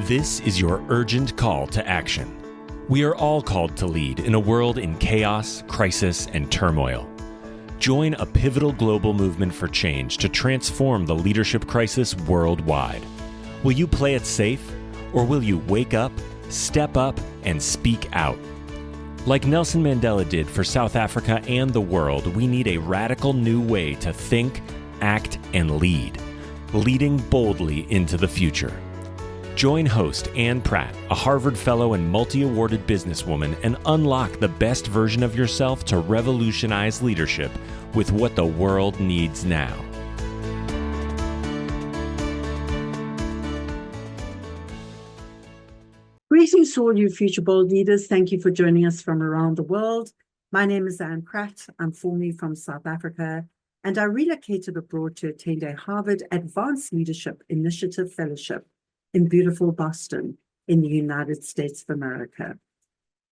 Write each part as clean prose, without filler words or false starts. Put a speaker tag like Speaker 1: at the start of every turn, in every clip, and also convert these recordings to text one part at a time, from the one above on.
Speaker 1: This is your urgent call to action. We are all called to lead in a world in chaos, crisis, and turmoil. Join a pivotal global movement for change to transform the leadership crisis worldwide. Will you play it safe, or will you wake up, step up, and speak out? Like Nelson Mandela did for South Africa and the world, we need a radical new way to think, act, and lead, leading boldly into the future. Join host Anne Pratt, a Harvard Fellow and multi-awarded businesswoman, and unlock the best version of yourself to revolutionize leadership with what the world needs now.
Speaker 2: Greetings to all you future bold leaders. Thank you for joining us from around the world. My name is Anne Pratt. I'm formerly from South Africa, and I relocated abroad to attend a Harvard Advanced Leadership Initiative Fellowship in beautiful Boston in the United States of America.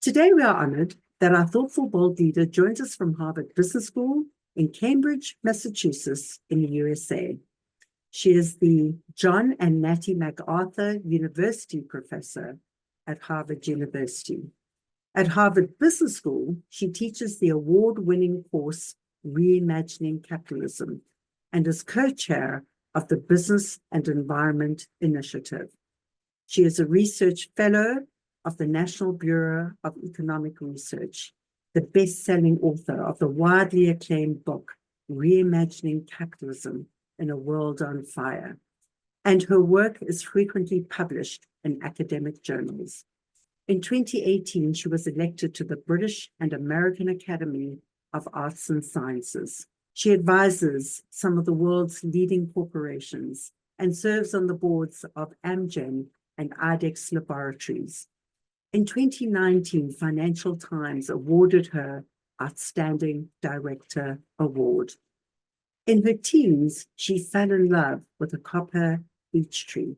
Speaker 2: Today, we are honored that our thoughtful, bold leader joins us from Harvard Business School in Cambridge, Massachusetts in the USA. She is the John and Natty MacArthur University Professor at Harvard University. At Harvard Business School, she teaches the award-winning course, Reimagining Capitalism, and is co-chair of the Business and Environment Initiative. She is a research fellow of the National Bureau of Economic Research, the best-selling author of the widely acclaimed book, Reimagining Capitalism in a World on Fire, and her work is frequently published in academic journals. In 2018, she was elected to the British and American Academy of Arts and Sciences. She advises some of the world's leading corporations and serves on the boards of Amgen and IDEX Laboratories. In 2019, Financial Times awarded her Outstanding Director Award. In her teens, she fell in love with a copper beech tree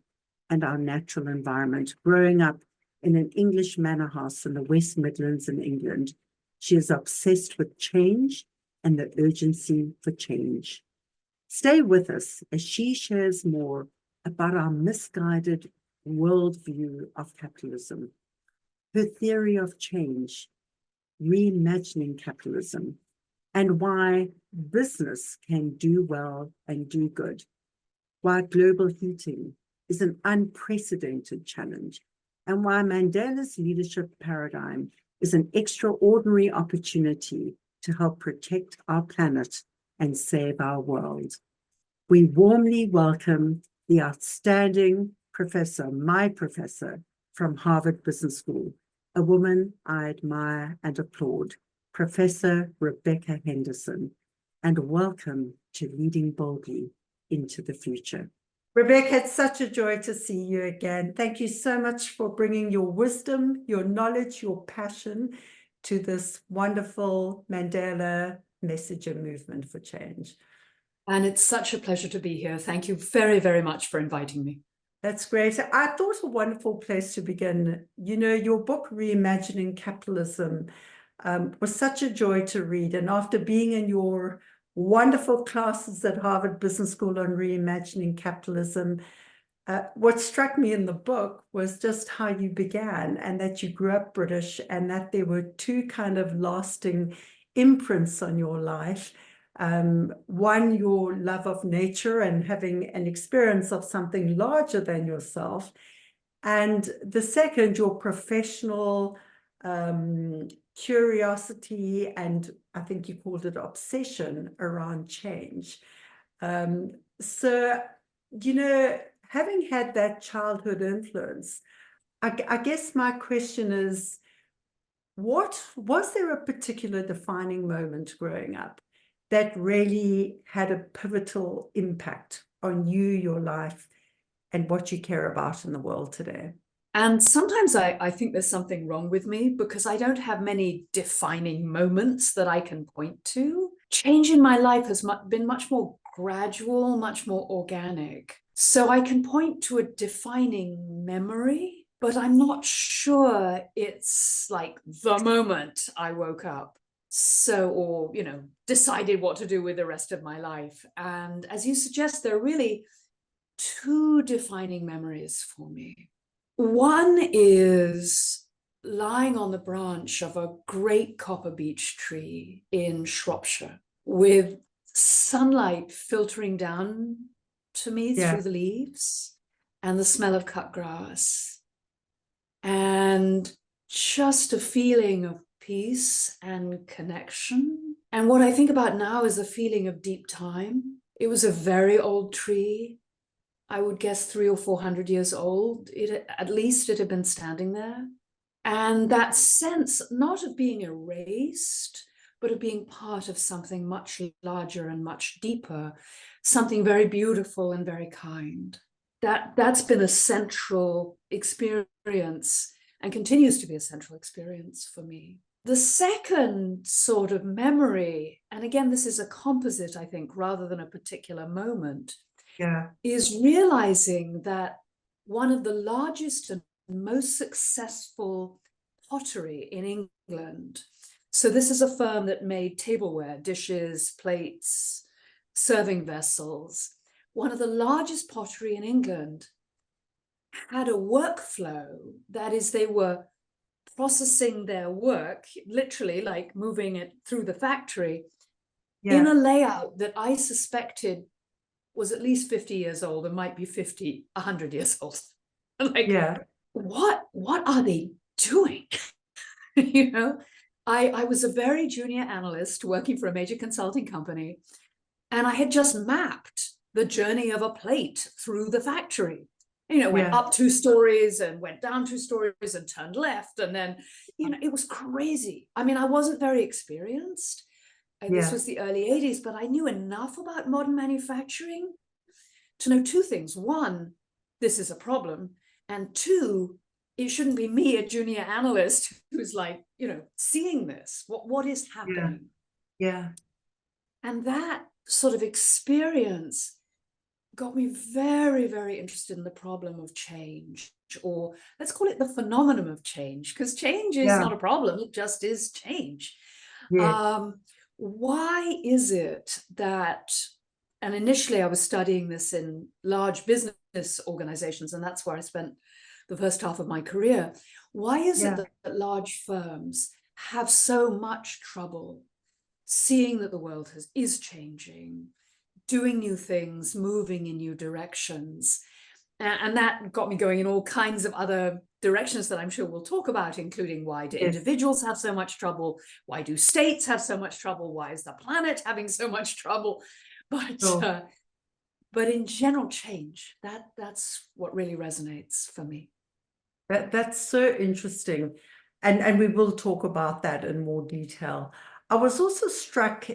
Speaker 2: and our natural environment. Growing up in an English manor house in the West Midlands in England, she is obsessed with change and the urgency for change. Stay with us as she shares more about our misguided worldview of capitalism, her theory of change, reimagining capitalism, and why business can do well and do good, why global heating is an unprecedented challenge, and why Mandela's leadership paradigm is an extraordinary opportunity to help protect our planet and save our world. We warmly welcome the outstanding professor, my professor from Harvard Business School, a woman I admire and applaud, Professor Rebecca Henderson, and welcome to Leading Boldly into the Future. Rebecca, it's such a joy to see you again. Thank you so much for bringing your wisdom, your knowledge, your passion to this wonderful Mandela message and movement for change.
Speaker 3: And it's such a pleasure to be here. Thank you very, very much for inviting me.
Speaker 2: That's great. I thought a wonderful place to begin. You know, your book, Reimagining Capitalism, was such a joy to read. And after being in your wonderful classes at Harvard Business School on Reimagining Capitalism, what struck me in the book was just how you began, and that you grew up British, and that there were two kind of lasting imprints on your life. One, your love of nature and having an experience of something larger than yourself. And the second, your professional curiosity, and I think you called it obsession around change. So, you know, having had that childhood influence, I guess my question is, was there a particular defining moment growing up that really had a pivotal impact on you, your life, and what you care about in the world today?
Speaker 3: And sometimes I think there's something wrong with me because I don't have many defining moments that I can point to. Change in my life has been much more gradual, much more organic. So I can point to a defining memory, but I'm not sure it's like the moment I woke up. So, or, you know, decided what to do with the rest of my life. And as you suggest, there are really two defining memories for me. One is lying on the branch of a great copper beech tree in Shropshire with sunlight filtering down to me through the leaves and the smell of cut grass and just a feeling of peace and connection. And what I think about now is a feeling of deep time. It was a very old tree. I would guess 300 or 400 years old. At least it had been standing there. And that sense, not of being erased, but of being part of something much larger and much deeper, something very beautiful and very kind. That's been a central experience and continues to be a central experience for me. The second sort of memory, and again, this is a composite, I think, rather than a particular moment, is realizing that one of the largest and most successful pottery in England, so this is a firm that made tableware, dishes, plates, serving vessels. One of the largest pottery in England had a workflow, that is, they were processing their work, literally like moving it through the factory, in a layout that I suspected was at least 50 years old and might be 100 years old. Like, what are they doing? You know, I was a very junior analyst working for a major consulting company, and I had just mapped the journey of a plate through the factory. You know, went up 2 stories and went down 2 stories and turned left. And then, you know, it was crazy. I mean, I wasn't very experienced. This was the early 80s, but I knew enough about modern manufacturing to know 2 things. One, this is a problem. And 2, it shouldn't be me, a junior analyst, who's like, you know, seeing this. What is happening? And that sort of experience got me very, very interested in the problem of change, or let's call it the phenomenon of change, because change is not a problem, it just is change. Why is it that, and initially I was studying this in large business organizations, and that's where I spent the first half of my career. Why is it that large firms have so much trouble seeing that the world is changing, doing new things, moving in new directions? And that got me going in all kinds of other directions that I'm sure we'll talk about, including why do individuals have so much trouble? Why do states have so much trouble? Why is the planet having so much trouble? But in general, change, that's what really resonates for me.
Speaker 2: That's so interesting. And we will talk about that in more detail. I was also struck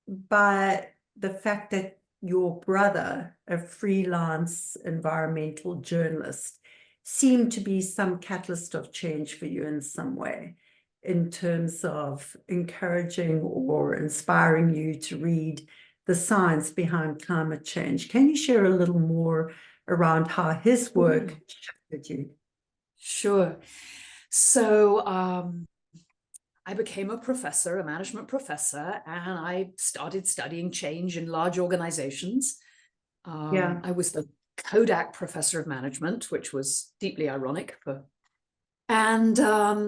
Speaker 2: by the fact that your brother, a freelance environmental journalist, seemed to be some catalyst of change for you in some way, in terms of encouraging or inspiring you to read the science behind climate change. Can you share a little more around how his work shifted you?
Speaker 3: Sure. So I became a professor, a management professor, and I started studying change in large organizations. I was the Kodak Professor of Management, which was deeply ironic. And I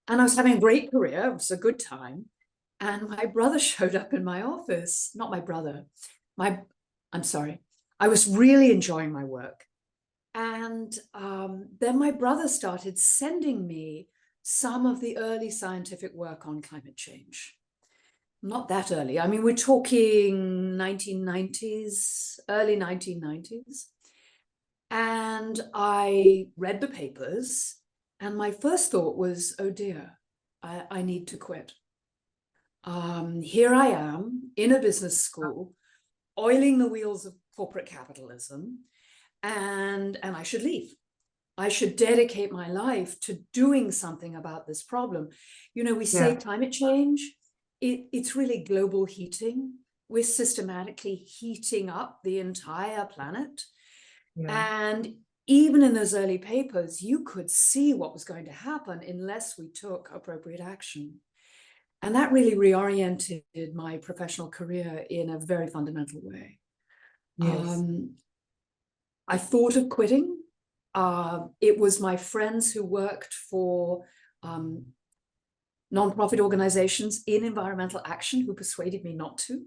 Speaker 3: was having a great career. It was a good time. And my brother showed up in my office. Not my brother. I'm sorry. I was really enjoying my work. And then my brother started sending me some of the early scientific work on climate change. Not that early. I mean, we're talking 1990s, early 1990s. And I read the papers, and my first thought was, oh dear, I need to quit. Here I am in a business school, oiling the wheels of corporate capitalism, and I should leave. I should dedicate my life to doing something about this problem. You know, we say climate change, it's really global heating. We're systematically heating up the entire planet. And even in those early papers, you could see what was going to happen unless we took appropriate action. And that really reoriented my professional career in a very fundamental way. I thought of quitting. It was my friends who worked for nonprofit organizations in environmental action who persuaded me not to.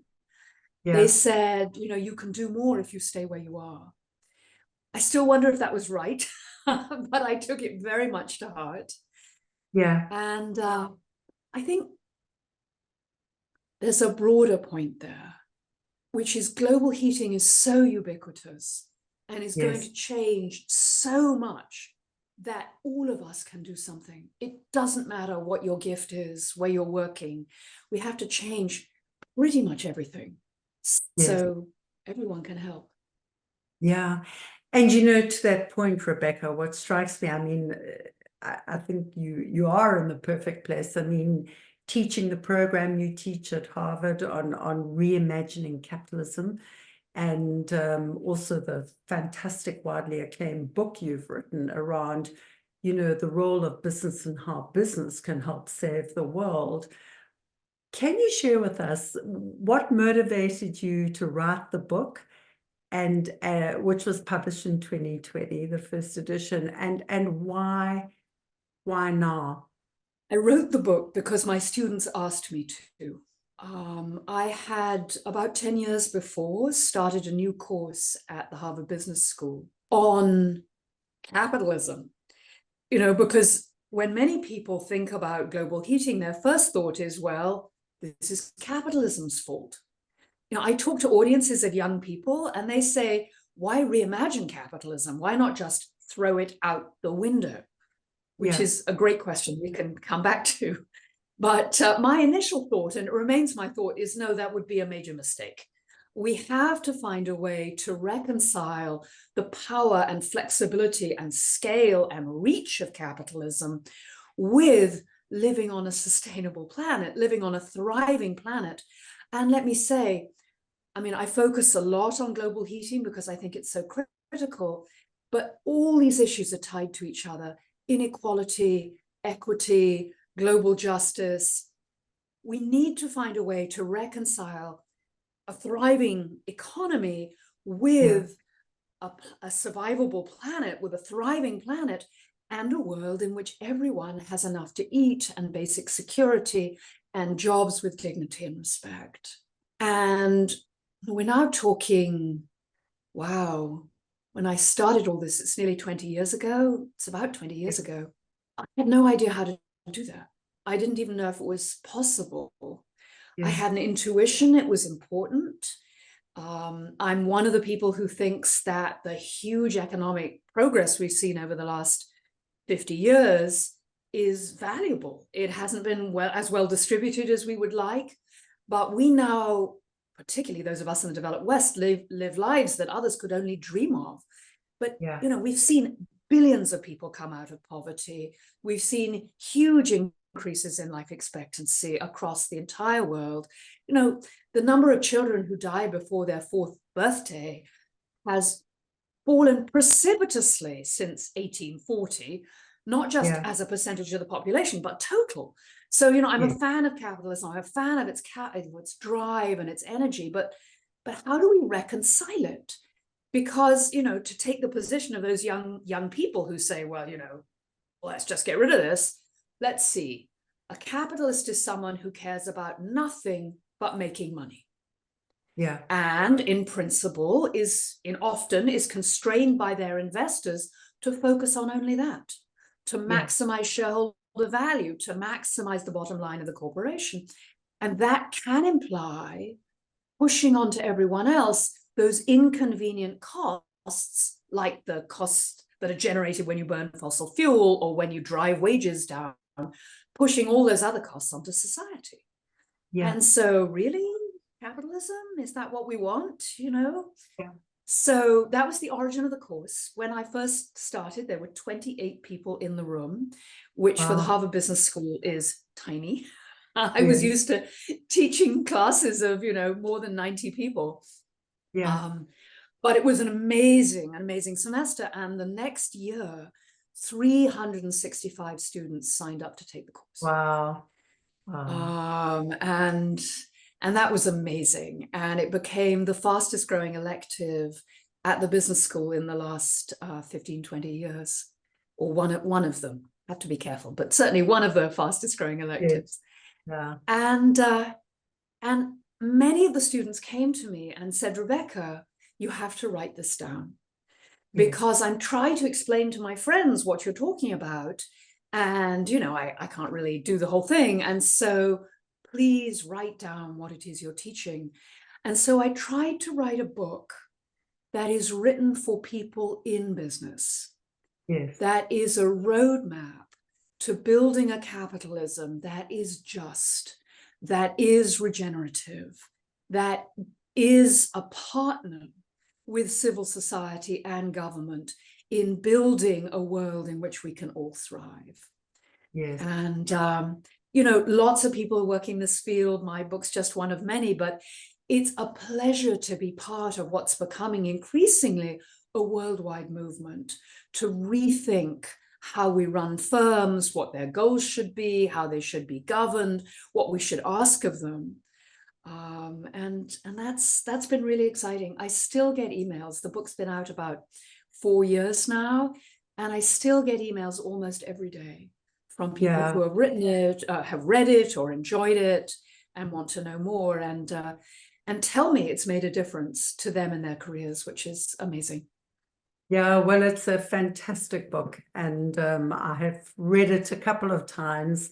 Speaker 3: They said, you can do more if you stay where you are. I still wonder if that was right, but I took it very much to heart. And I think there's a broader point there, which is global heating is so ubiquitous and is going to change so much that all of us can do something. It doesn't matter what your gift is, where you're working. We have to change pretty much everything. So everyone can help.
Speaker 2: Yeah. And to that point, Rebecca, what strikes me, I mean, I think you are in the perfect place. I mean, teaching the program you teach at Harvard on reimagining capitalism, and also the fantastic, widely acclaimed book you've written around, the role of business and how business can help save the world. Can you share with us what motivated you to write the book, and which was published in 2020, the first edition, and why now?
Speaker 3: I wrote the book because my students asked me to. I had, about 10 years before, started a new course at the Harvard Business School on capitalism, because when many people think about global heating, their first thought is, well, this is capitalism's fault. I talk to audiences of young people and they say, why reimagine capitalism? Why not just throw it out the window? Which is a great question we can come back to. But my initial thought, and it remains my thought, is no, that would be a major mistake. We have to find a way to reconcile the power and flexibility and scale and reach of capitalism with living on a sustainable planet, living on a thriving planet. And let me say, I mean, I focus a lot on global heating because I think it's so critical, but all these issues are tied to each other: inequality, equity, global justice. We need to find a way to reconcile a thriving economy with a survivable planet, with a thriving planet, and a world in which everyone has enough to eat and basic security and jobs with dignity and respect. And we're now talking, wow, when I started all this, it's nearly 20 years ago. It's about 20 years ago. I had no idea how to do that. I didn't even know if it was possible. I had an intuition it was important. I'm one of the people who thinks that the huge economic progress we've seen over the last 50 years is valuable. It hasn't been as well distributed as we would like, but we now, particularly those of us in the developed West, live lives that others could only dream of. But we've seen billions of people come out of poverty. We've seen huge increases in life expectancy across the entire world. The number of children who die before their 4th birthday has fallen precipitously since 1840, not just as a percentage of the population, but total. So, I'm a fan of capitalism. I'm a fan of its drive and its energy, but how do we reconcile it? Because, to take the position of those young people who say, well, let's just get rid of this. Let's see. A capitalist is someone who cares about nothing but making money. And in principle often is constrained by their investors to focus on only that, to maximize shareholder value, to maximize the bottom line of the corporation. And that can imply pushing onto everyone else those inconvenient costs, like the costs that are generated when you burn fossil fuel or when you drive wages down, pushing all those other costs onto society. And so really, capitalism, is that what we want? So that was the origin of the course. When I first started, there were 28 people in the room, which for the Harvard Business School is tiny. I was used to teaching classes of, more than 90 people. But it was an amazing semester. And the next year, 365 students signed up to take the course. And that was amazing. And it became the fastest growing elective at the business school in the last 15, 20 years, or one of them. I have to be careful, but certainly one of the fastest growing electives.
Speaker 2: Yeah.
Speaker 3: And many of the students came to me and said, Rebecca, you have to write this down, because I'm trying to explain to my friends what you're talking about. And, you know, I can't really do the whole thing. And so please write down what it is you're teaching. And so I tried to write a book that is written for people in business.
Speaker 2: Yes.
Speaker 3: That is a roadmap to building a capitalism that is just, that is regenerative, that is a partner with civil society and government in building a world in which we can all thrive.
Speaker 2: Yes.
Speaker 3: And, you know, lots of people working in this field. My book's just one of many, but it's a pleasure to be part of what's becoming increasingly a worldwide movement to rethink how we run firms, what their goals should be, how they should be governed, what we should ask of them. And that's been really exciting. I still get emails. The book's been out about 4 years now, and I still get emails almost every day from people who have written it, have read it or enjoyed it and want to know more, and tell me it's made a difference to them in their careers, which is amazing.
Speaker 2: Yeah, well, it's a fantastic book, and I have read it a couple of times,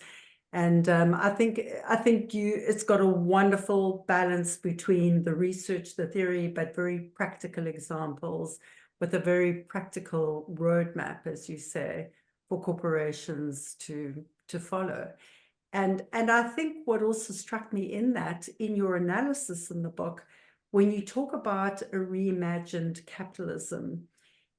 Speaker 2: and I think it's got a wonderful balance between the research, the theory, but very practical examples with a very practical roadmap, as you say, for corporations to follow. And I think what also struck me in your analysis in the book, when you talk about a reimagined capitalism,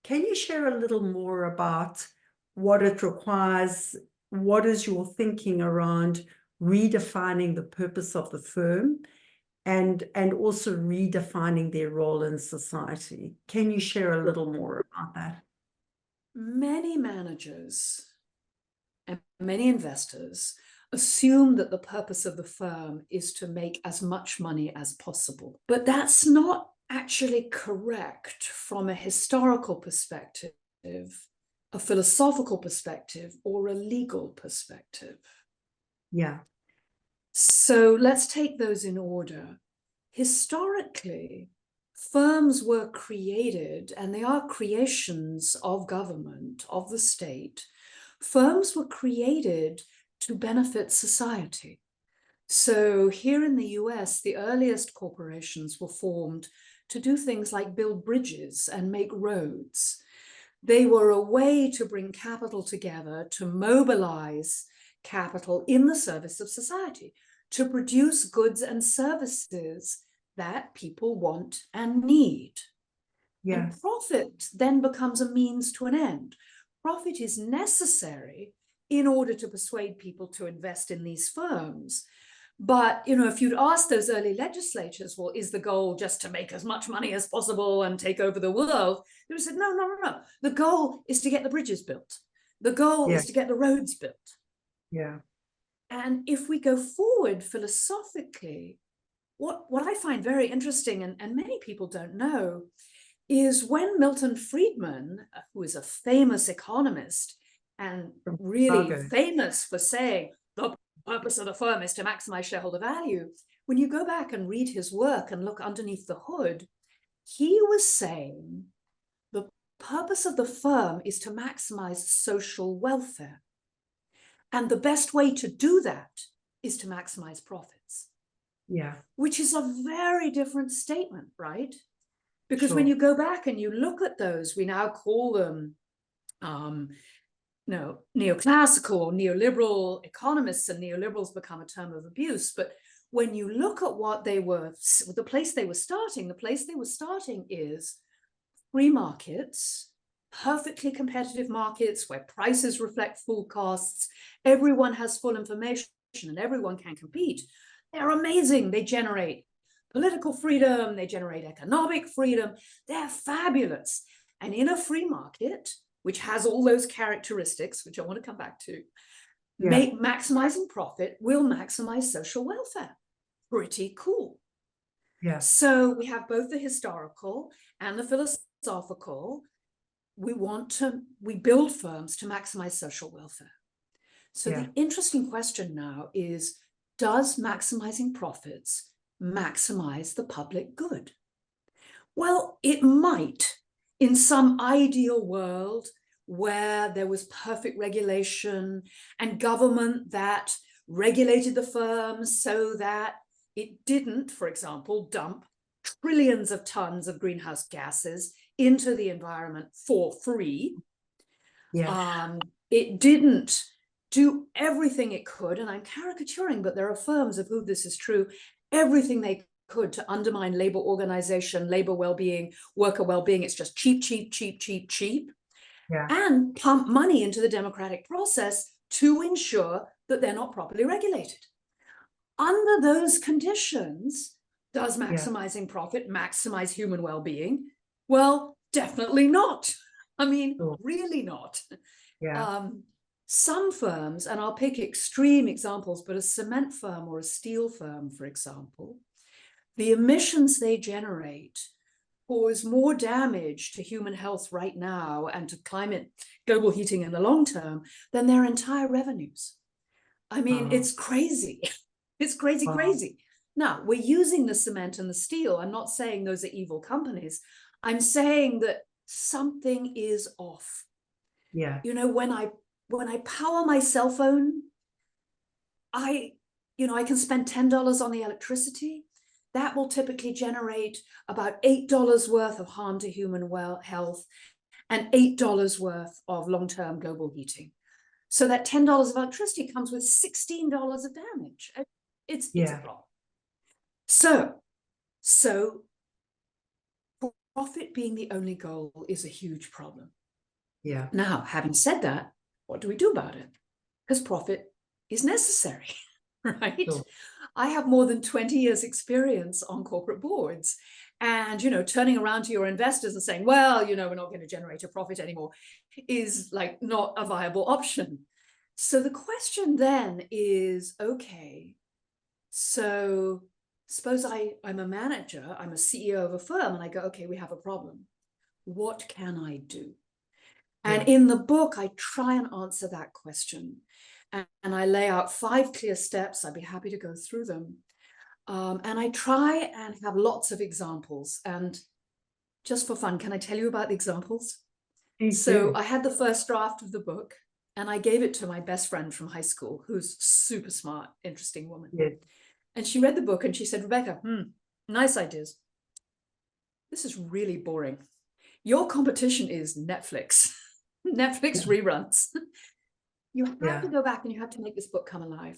Speaker 2: can you share a little more about what it requires? What is your thinking around redefining the purpose of the firm and also redefining their role in society? Can you share a little more about that?
Speaker 3: Many managers and many investors assume that the purpose of the firm is to make as much money as possible. But that's not actually correct from a historical perspective, a philosophical perspective, or a legal perspective.
Speaker 2: Yeah.
Speaker 3: So let's take those in order. Historically, firms were created, and they are creations of government, of the state. Firms were created to benefit society. So here in the US, the earliest corporations were formed to do things like build bridges and make roads. They were a way to bring capital together, to mobilize capital in the service of society, to produce goods and services that people want and need.
Speaker 2: Yeah.
Speaker 3: And profit then becomes a means to an end. Profit is necessary in order to persuade people to invest in these firms. But, you know, if you'd asked those early legislators, well, is the goal just to make as much money as possible and take over the world? They would have said, no. The goal is to get the bridges built. The goal is to get the roads built.
Speaker 2: Yeah.
Speaker 3: And if we go forward philosophically, what I find very interesting, and many people don't know, is when Milton Friedman, who is a famous economist and really famous for saying the purpose of the firm is to maximize shareholder value, when you go back and read his work and look underneath the hood, he was saying the purpose of the firm is to maximize social welfare. And the best way to do that is to maximize profits.
Speaker 2: Yeah.
Speaker 3: Which is a very different statement, right? Because when you go back and you look at those, we now call them neoclassical or neoliberal economists, and neoliberals become a term of abuse. But when you look at what they were, the place they were starting is free markets, perfectly competitive markets where prices reflect full costs, everyone has full information and everyone can compete. They're amazing. They generate political freedom, they generate economic freedom. They're fabulous. And in a free market, which has all those characteristics, which I want to come back to, maximizing profit will maximize social welfare. Pretty cool.
Speaker 2: Yeah.
Speaker 3: So we have both the historical and the philosophical philosophical. We build firms to maximize social welfare. So the interesting question now is, does maximizing profits maximize the public good? Well, it might in some ideal world where there was perfect regulation and government that regulated the firms so that it didn't, for example, dump trillions of tons of greenhouse gases into the environment for free. It didn't do everything it could, and I'm caricaturing, but there are firms of whom this is true, everything they could to undermine labor organization, labor well-being, worker well-being. It's just cheap, cheap, cheap, cheap, cheap. And pump money into the democratic process to ensure that they're not properly regulated. Under those conditions, does maximizing profit maximize human well-being? Well, definitely not. I mean, really not. Some firms, and I'll pick extreme examples, but a cement firm or a steel firm, for example, the emissions they generate cause more damage to human health right now and to climate, global heating in the long term than their entire revenues. I mean, it's crazy. It's crazy, crazy. Now, we're using the cement and the steel. I'm not saying those are evil companies. I'm saying that something is off. You know, when I power my cell phone, I can spend $10 on the electricity. That will typically generate about $8 worth of harm to human health and $8 worth of long-term global heating. So that $10 of electricity comes with $16 of damage. It's a problem. So profit being the only goal is a huge problem. Now, having said that, what do we do about it? Because profit is necessary, right? I have more than 20 years experience on corporate boards, and, turning around to your investors and saying, well, we're not going to generate a profit anymore is like not a viable option. So the question then is, okay, so suppose I'm a manager, I'm a CEO of a firm, and I go, okay, we have a problem. What can I do? And in the book, I try and answer that question. And I lay out 5 clear steps. I'd be happy to go through them. And I try and have lots of examples. And just for fun, can I tell you about the examples? So I had the first draft of the book, and I gave it to my best friend from high school, who's super smart, interesting woman. And she read the book and she said, Rebecca, nice ideas. This is really boring. Your competition is Netflix. Netflix reruns. You have to go back and you have to make this book come alive.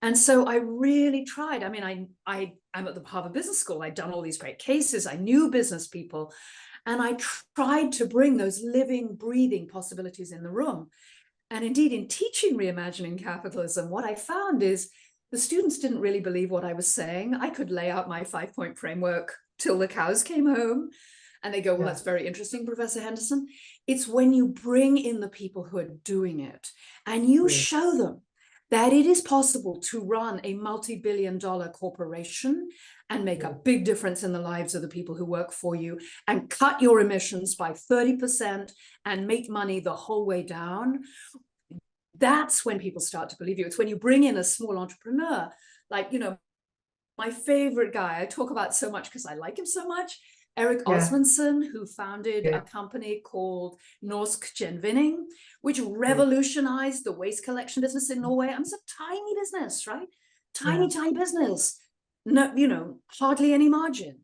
Speaker 3: And so I really tried. I mean, I'm at the Harvard Business School. I'd done all these great cases. I knew business people. And I tried to bring those living, breathing possibilities in the room. And indeed, in teaching Reimagining Capitalism, what I found is the students didn't really believe what I was saying. I could lay out my 5-point framework till the cows came home. And they go, well, that's very interesting, Professor Henderson. It's when you bring in the people who are doing it and you show them that it is possible to run a multi-billion-dollar corporation and make a big difference in the lives of the people who work for you and cut your emissions by 30% and make money the whole way down. That's when people start to believe you. It's when you bring in a small entrepreneur, like, my favorite guy, I talk about so much because I like him so much, Erik Osmundson, who founded a company called Norsk Gjenvinning, which revolutionized the waste collection business in Norway. I mean, it's a tiny business, right? Tiny business. No, hardly any margin.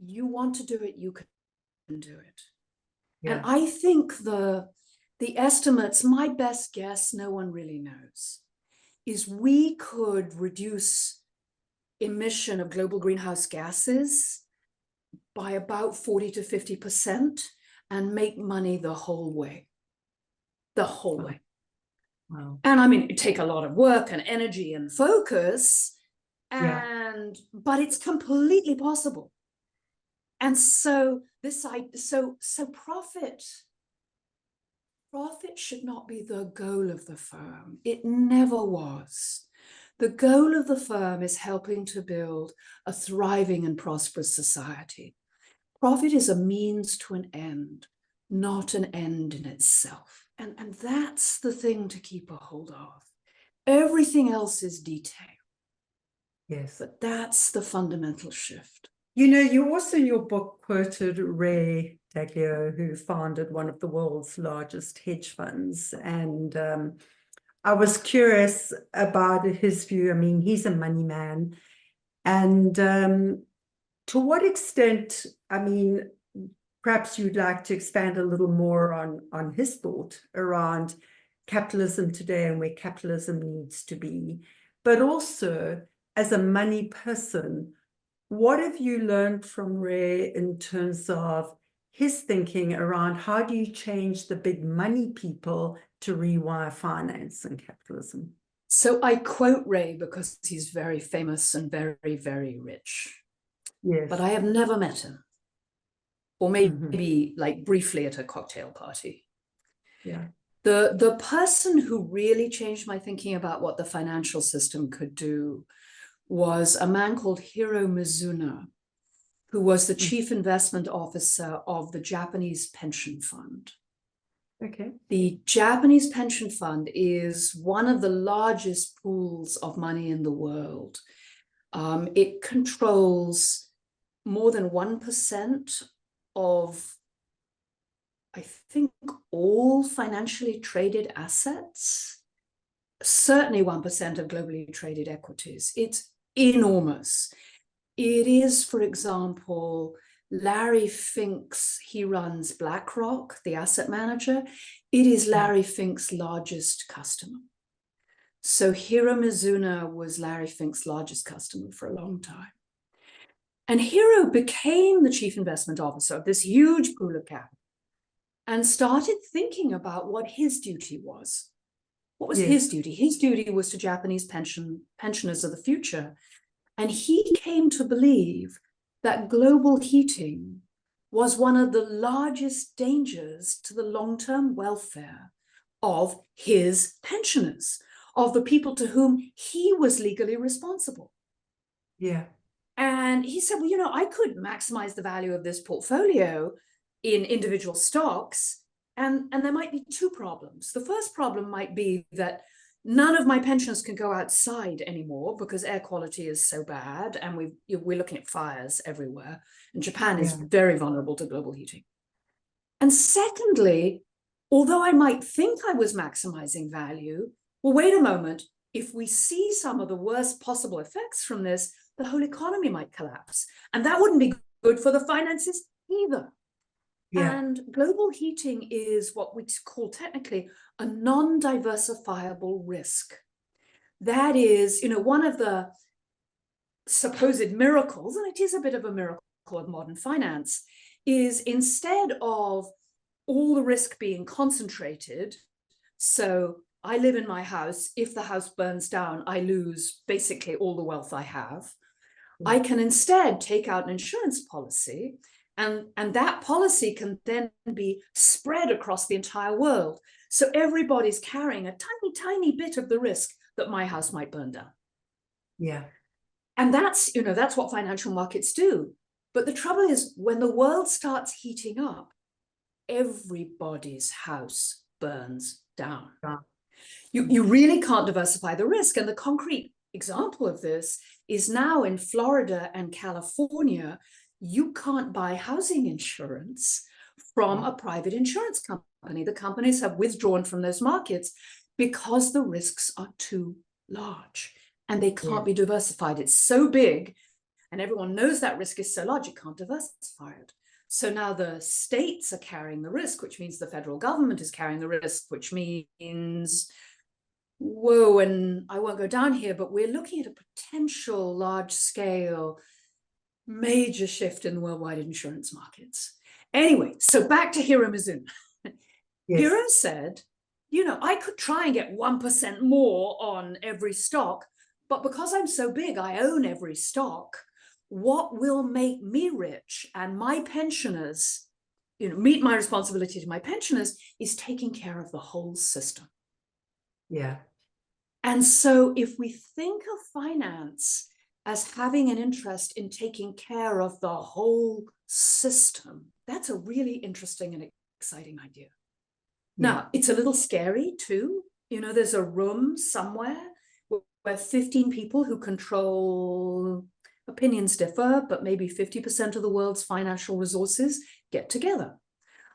Speaker 3: You want to do it, you can do it. And I think the estimates, my best guess, no one really knows, is we could reduce emission of global greenhouse gases by about 40 to 50% and make money the whole way. Wow. And I mean, it'd take a lot of work and energy and focus, but it's completely possible. And so profit should not be the goal of the firm. It never was. The goal of the firm is helping to build a thriving and prosperous society. profit is a means to an end, not an end in itself. And that's the thing to keep a hold of. Everything else is detail.
Speaker 2: Yes.
Speaker 3: But that's the fundamental shift.
Speaker 2: You know, you also in your book quoted Ray Dalio, who founded one of the world's largest hedge funds. And I was curious about his view. I mean, he's a money man. And to what extent, I mean, perhaps you'd like to expand a little more on his thought around capitalism today and where capitalism needs to be, but also as a money person, what have you learned from Ray in terms of his thinking around how do you change the big money people to rewire finance and capitalism?
Speaker 3: So I quote Ray because he's very famous and very, very rich.
Speaker 2: Yes.
Speaker 3: But I have never met him. Or maybe like briefly at a cocktail party.
Speaker 2: Yeah.
Speaker 3: The person who really changed my thinking about what the financial system could do was a man called Hiro Mizuno, who was the chief investment officer of the Japanese pension fund.
Speaker 2: Okay.
Speaker 3: The Japanese pension fund is one of the largest pools of money in the world. It controls more than 1% of, I think, all financially traded assets, certainly 1% of globally traded equities. It's enormous. It is, for example, Larry Fink's, he runs BlackRock, the asset manager. It is Larry Fink's largest customer. So Hiro Mizuno was Larry Fink's largest customer for a long time. And Hiro became the chief investment officer of this huge pool of capital and started thinking about what his duty was. What was his duty? His duty was to Japanese pensioners of the future. And he came to believe that global heating was one of the largest dangers to the long-term welfare of his pensioners, of the people to whom he was legally responsible.
Speaker 2: Yeah.
Speaker 3: And he said, well, you know, I could maximize the value of this portfolio in individual stocks, and there might be two problems. The first problem might be that none of my pensioners can go outside anymore because air quality is so bad, and we're looking at fires everywhere, and Japan is very vulnerable to global heating. And secondly, although I might think I was maximizing value, well, wait a moment, if we see some of the worst possible effects from this, the whole economy might collapse. And that wouldn't be good for the finances either. Yeah. And global heating is what we call technically a non-diversifiable risk. That is, you know, one of the supposed miracles, and it is a bit of a miracle of modern finance, is instead of all the risk being concentrated, so I live in my house, if the house burns down, I lose basically all the wealth I have. I can instead take out an insurance policy, and that policy can then be spread across the entire world. So everybody's carrying a tiny, tiny bit of the risk that my house might burn down.
Speaker 2: Yeah.
Speaker 3: And that's, you know, that's what financial markets do. But the trouble is, when the world starts heating up, everybody's house burns down. Yeah. You really can't diversify the risk. And the concrete example of this is now in Florida and California, you can't buy housing insurance from a private insurance company. The companies have withdrawn from those markets because the risks are too large and they can't be diversified. It's so big, and everyone knows that risk is so large, you can't diversify it. So now the states are carrying the risk, which means the federal government is carrying the risk, which means, whoa, and I won't go down here, but we're looking at a potential large-scale major shift in the worldwide insurance markets. Anyway, so back to Hiro Mizuno. Hiro said, you know, I could try and get 1% more on every stock, but because I'm so big, I own every stock. What will make me rich and my pensioners, you know, meet my responsibility to my pensioners is taking care of the whole system. Yeah. And so if we think of finance as having an interest in taking care of the whole system. That's a really interesting and exciting idea. Now, it's a little scary too. You know, there's a room somewhere where 15 people who control, opinions differ, but maybe 50% of the world's financial resources get together.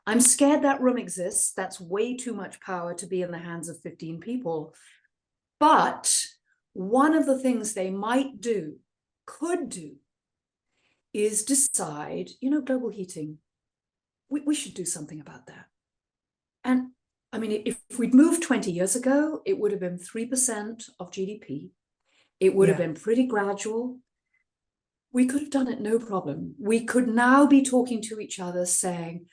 Speaker 3: I'm scared that room exists. That's way too much power to be in the hands of 15 people. But one of the things they might do, could do, is decide, you know, global heating, we should do something about that. And I mean, if we'd moved 20 years ago, it would have been 3% of GDP. It would have been pretty gradual. We could have done it no problem. We could now be talking to each other saying,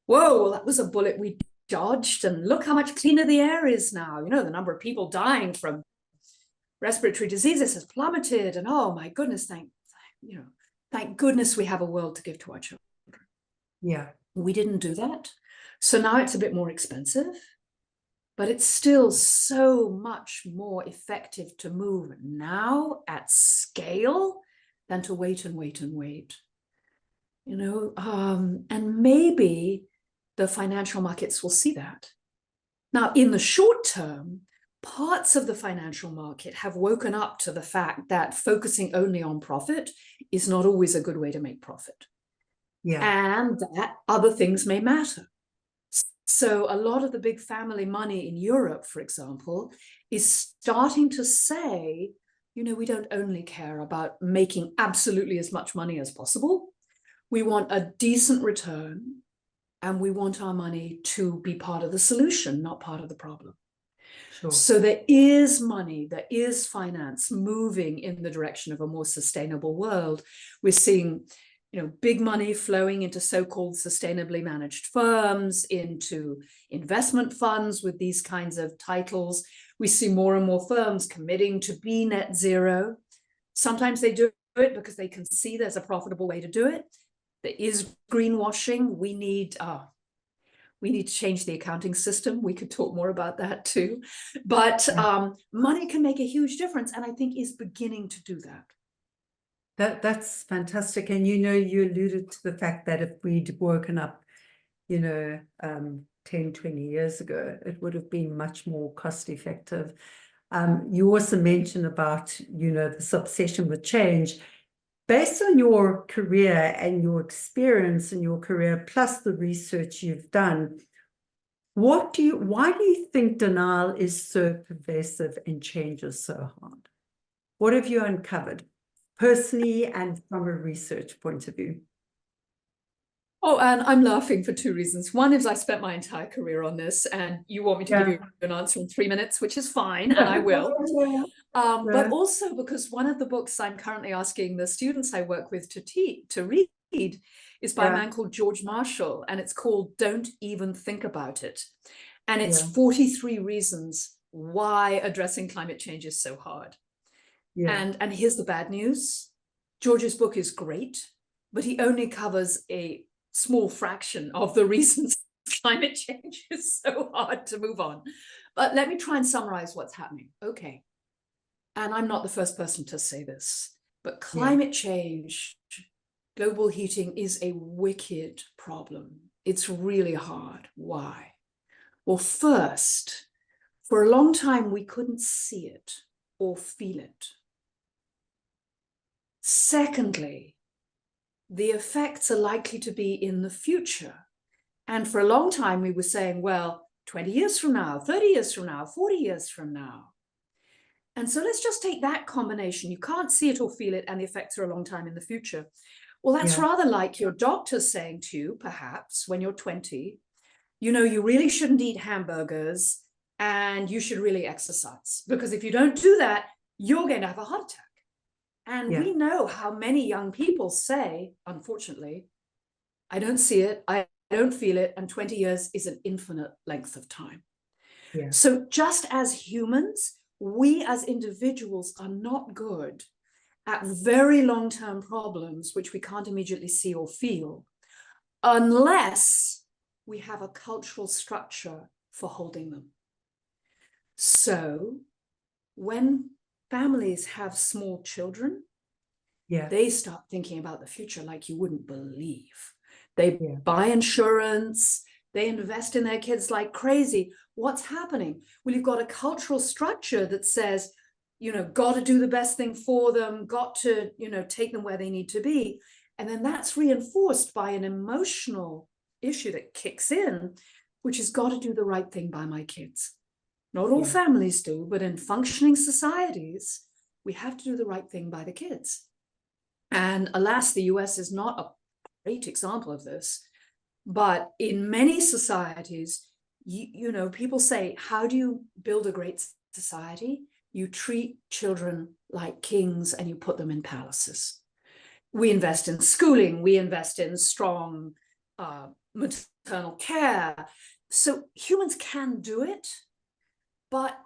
Speaker 3: whoa, well, that was a bullet we dodged, and look how much cleaner the air is now. You know, the number of people dying from respiratory diseases has plummeted, and oh my goodness, thank goodness we have a world to give to our children.
Speaker 2: Yeah.
Speaker 3: We didn't do that. So now it's a bit more expensive, but it's still so much more effective to move now at scale than to wait and wait and wait. You know, and maybe the financial markets will see that. Now, in the short term, parts of the financial market have woken up to the fact that focusing only on profit is not always a good way to make profit. And that other things may matter. So a lot of the big family money in Europe, for example, is starting to say, you know, we don't only care about making absolutely as much money as possible. We want a decent return, and we want our money to be part of the solution, not part of the problem. Sure. So there is money, there is finance moving in the direction of a more sustainable world. We're seeing, you know, big money flowing into so-called sustainably managed firms, into investment funds with these kinds of titles. We see more and more firms committing to be net zero. Sometimes they do it because they can see there's a profitable way to do it. There is greenwashing. We need to change the accounting system. We could talk more about that too. But money can make a huge difference, and I think is beginning to do that.
Speaker 2: That's fantastic. And, you know, you alluded to the fact that if we'd woken up, you know, 10, 20 years ago, it would have been much more cost effective. You also mentioned about, you know, this obsession with change. Based on your career and your experience in your career, plus the research you've done, why do you think denial is so pervasive and change is so hard? What have you uncovered personally and from a research point of view?
Speaker 3: Oh, and I'm laughing for two reasons. One is I spent my entire career on this, and you want me to give you an answer in 3 minutes, which is fine, and I will. But also because one of the books I'm currently asking the students I work with to read is by a man called George Marshall, and it's called Don't Even Think About It. And it's 43 reasons why addressing climate change is so hard. And here's the bad news. George's book is great, but he only covers a small fraction of the reasons climate change is so hard to move on. But let me try and summarize what's happening. Okay. And I'm not the first person to say this, but climate change, global heating is a wicked problem. It's really hard. Why? Well, first, for a long time, we couldn't see it or feel it. Secondly, the effects are likely to be in the future. And for a long time, we were saying, well, 20 years from now, 30 years from now, 40 years from now. And so let's just take that combination. You can't see it or feel it, and the effects are a long time in the future. Well, that's rather like your doctor saying to you, perhaps, when you're 20, you know, you really shouldn't eat hamburgers and you should really exercise. Because if you don't do that, you're going to have a heart attack. And we know how many young people say, unfortunately, I don't see it, I don't feel it, and 20 years is an infinite length of time. So just as humans, we as individuals are not good at very long-term problems, which we can't immediately see or feel, unless we have a cultural structure for holding them. So when families have small children,
Speaker 2: Yeah.
Speaker 3: They start thinking about the future like you wouldn't believe. They
Speaker 2: Yeah.
Speaker 3: buy insurance, they invest in their kids like crazy. What's happening? Well, you've got a cultural structure that says, got to do the best thing for them, got to, take them where they need to be. And then that's reinforced by an emotional issue that kicks in, which is got to do the right thing by my kids. Not all families do, but in functioning societies, we have to do the right thing by the kids. And alas, the US is not a great example of this. But in many societies, people say, how do you build a great society? You treat children like kings and you put them in palaces. We invest in schooling, we invest in strong maternal care. So humans can do it, but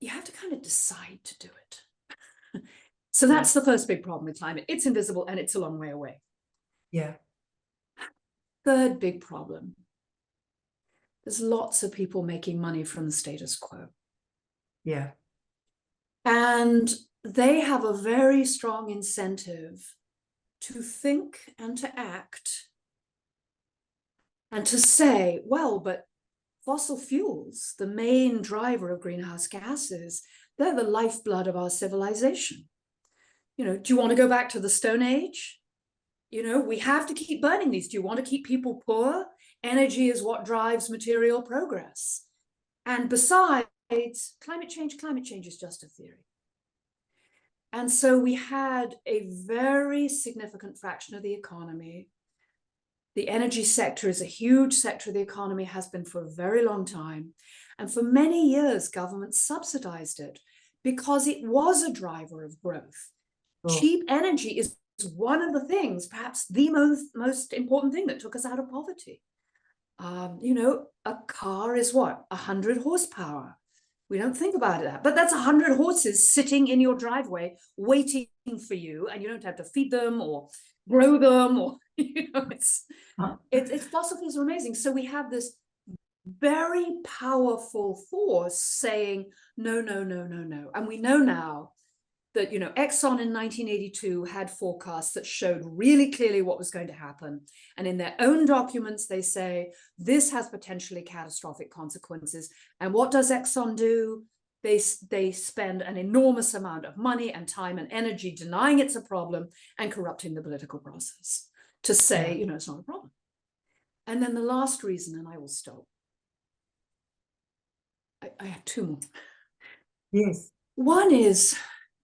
Speaker 3: you have to kind of decide to do it. So that's the first big problem with climate. It's invisible and it's a long way away.
Speaker 2: Yeah.
Speaker 3: Third big problem. There's lots of people making money from the status quo.
Speaker 2: Yeah.
Speaker 3: And they have a very strong incentive to think and to act and to say, well, but fossil fuels, the main driver of greenhouse gases, they're the lifeblood of our civilization. Do you want to go back to the Stone Age? We have to keep burning these. Do you want to keep people poor? Energy is what drives material progress. And besides, climate change is just a theory. And so we had a very significant fraction of the economy. The energy sector is a huge sector of the economy, has been for a very long time. And for many years, governments subsidized it because it was a driver of growth. Oh. Cheap energy is one of the things, perhaps the most important thing that took us out of poverty. A car is what? 100 horsepower. We don't think about it, but that's 100 horses sitting in your driveway waiting for you, and you don't have to feed them or grow them, or it's fossil fuels are amazing. So we have this very powerful force saying no, no, no, no, no, and we know now that Exxon in 1982 had forecasts that showed really clearly what was going to happen. And in their own documents, they say, this has potentially catastrophic consequences. And what does Exxon do? They spend an enormous amount of money and time and energy denying it's a problem and corrupting the political process to say, it's not a problem. And then the last reason, and I will stop. I have two more.
Speaker 2: Yes.
Speaker 3: One is,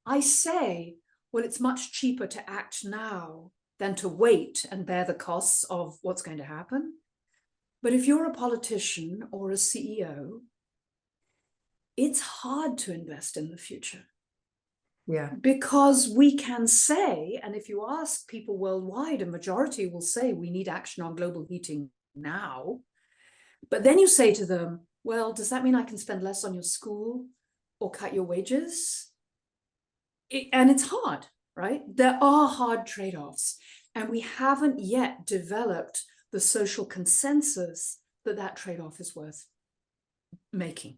Speaker 3: I say, well, it's much cheaper to act now than to wait and bear the costs of what's going to happen. But if you're a politician or a CEO, it's hard to invest in the future.
Speaker 2: Yeah.
Speaker 3: Because we can say, and if you ask people worldwide, a majority will say we need action on global heating now. But then you say to them, well, does that mean I can spend less on your school or cut your wages? And it's hard, right? There are hard trade-offs, and we haven't yet developed the social consensus that that trade-off is worth making.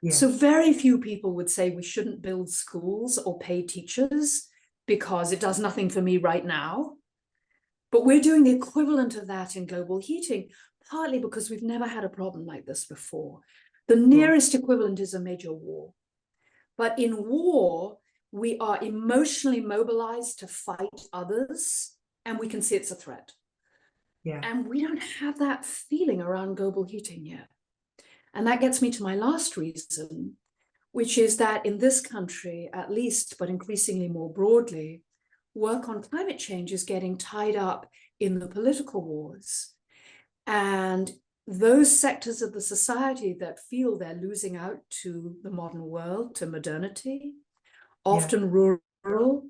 Speaker 3: Yeah. So very few people would say we shouldn't build schools or pay teachers because it does nothing for me right now. But we're doing the equivalent of that in global heating, partly because we've never had a problem like this before. The nearest equivalent is a major war. But in war, we are emotionally mobilized to fight others, and we can see it's a threat. Yeah. And we don't have that feeling around global heating yet. And that gets me to my last reason, which is that in this country, at least, but increasingly more broadly, work on climate change is getting tied up in the political wars. And those sectors of the society that feel they're losing out to the modern world, to modernity, often rural,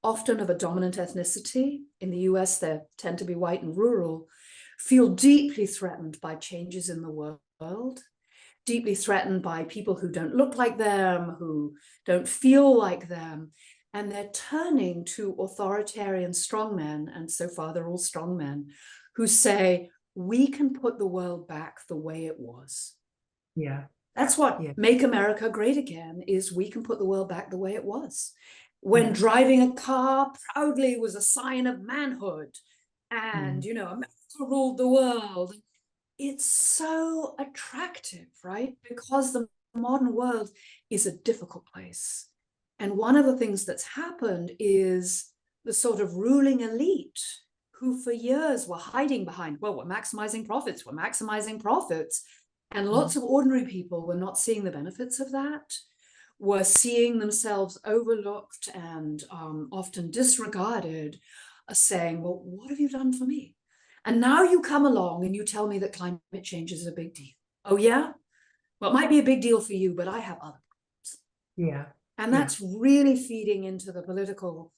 Speaker 3: often of a dominant ethnicity. In the US, they tend to be white and rural, feel deeply threatened by changes in the world, deeply threatened by people who don't look like them, who don't feel like them. And they're turning to authoritarian strongmen, and so far they're all strongmen, who say, we can put the world back the way it was. Yeah. That's what Make America Great Again is. We can put the world back the way it was. when driving a car proudly was a sign of manhood, and America ruled the world. It's so attractive, right? Because the modern world is a difficult place. And one of the things that's happened is the sort of ruling elite who for years were hiding behind, well, we're maximizing profits, and lots of ordinary people were not seeing the benefits of that, were seeing themselves overlooked and often disregarded, saying, well, what have you done for me? And now you come along and you tell me that climate change is a big deal. Oh, yeah? Well, it might be a big deal for you, but I have other problems.
Speaker 2: Yeah.
Speaker 3: And that's really feeding into the political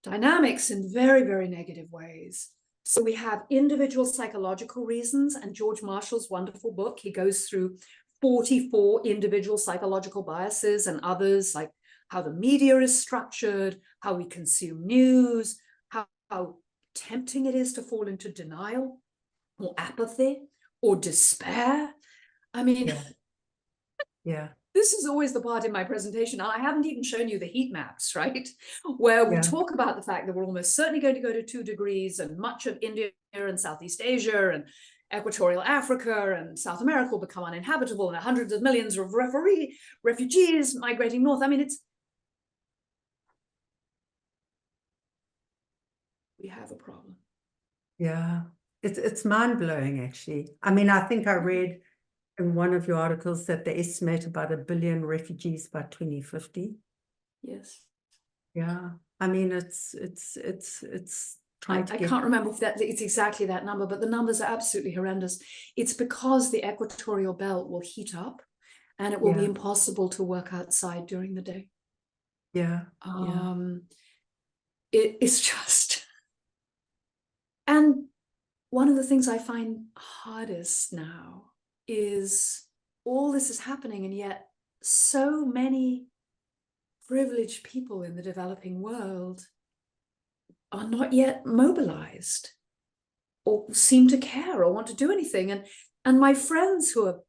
Speaker 3: dynamics in very, very negative ways. So we have individual psychological reasons, and George Marshall's wonderful book, he goes through 44 individual psychological biases and others, like how the media is structured, how we consume news, how tempting it is to fall into denial or apathy or despair. I mean, this is always the part in my presentation. I haven't even shown you the heat maps, right? Where we talk about the fact that we're almost certainly going to go to 2 degrees, and much of India and Southeast Asia and equatorial Africa and South America will become uninhabitable, and hundreds of millions of refugees migrating north. I mean, we have a problem.
Speaker 2: Yeah, it's mind-blowing, actually. I mean, I think I read in one of your articles that they estimate about 1 billion refugees by 2050.
Speaker 3: Yes.
Speaker 2: Yeah. I mean, it's trying to
Speaker 3: I can't remember if it's exactly that number, but the numbers are absolutely horrendous. It's because the equatorial belt will heat up and it will be impossible to work outside during the day.
Speaker 2: Yeah.
Speaker 3: It's just, and one of the things I find hardest now is all this is happening, and yet so many privileged people in the developing world are not yet mobilized or seem to care or want to do anything. And my friends who are,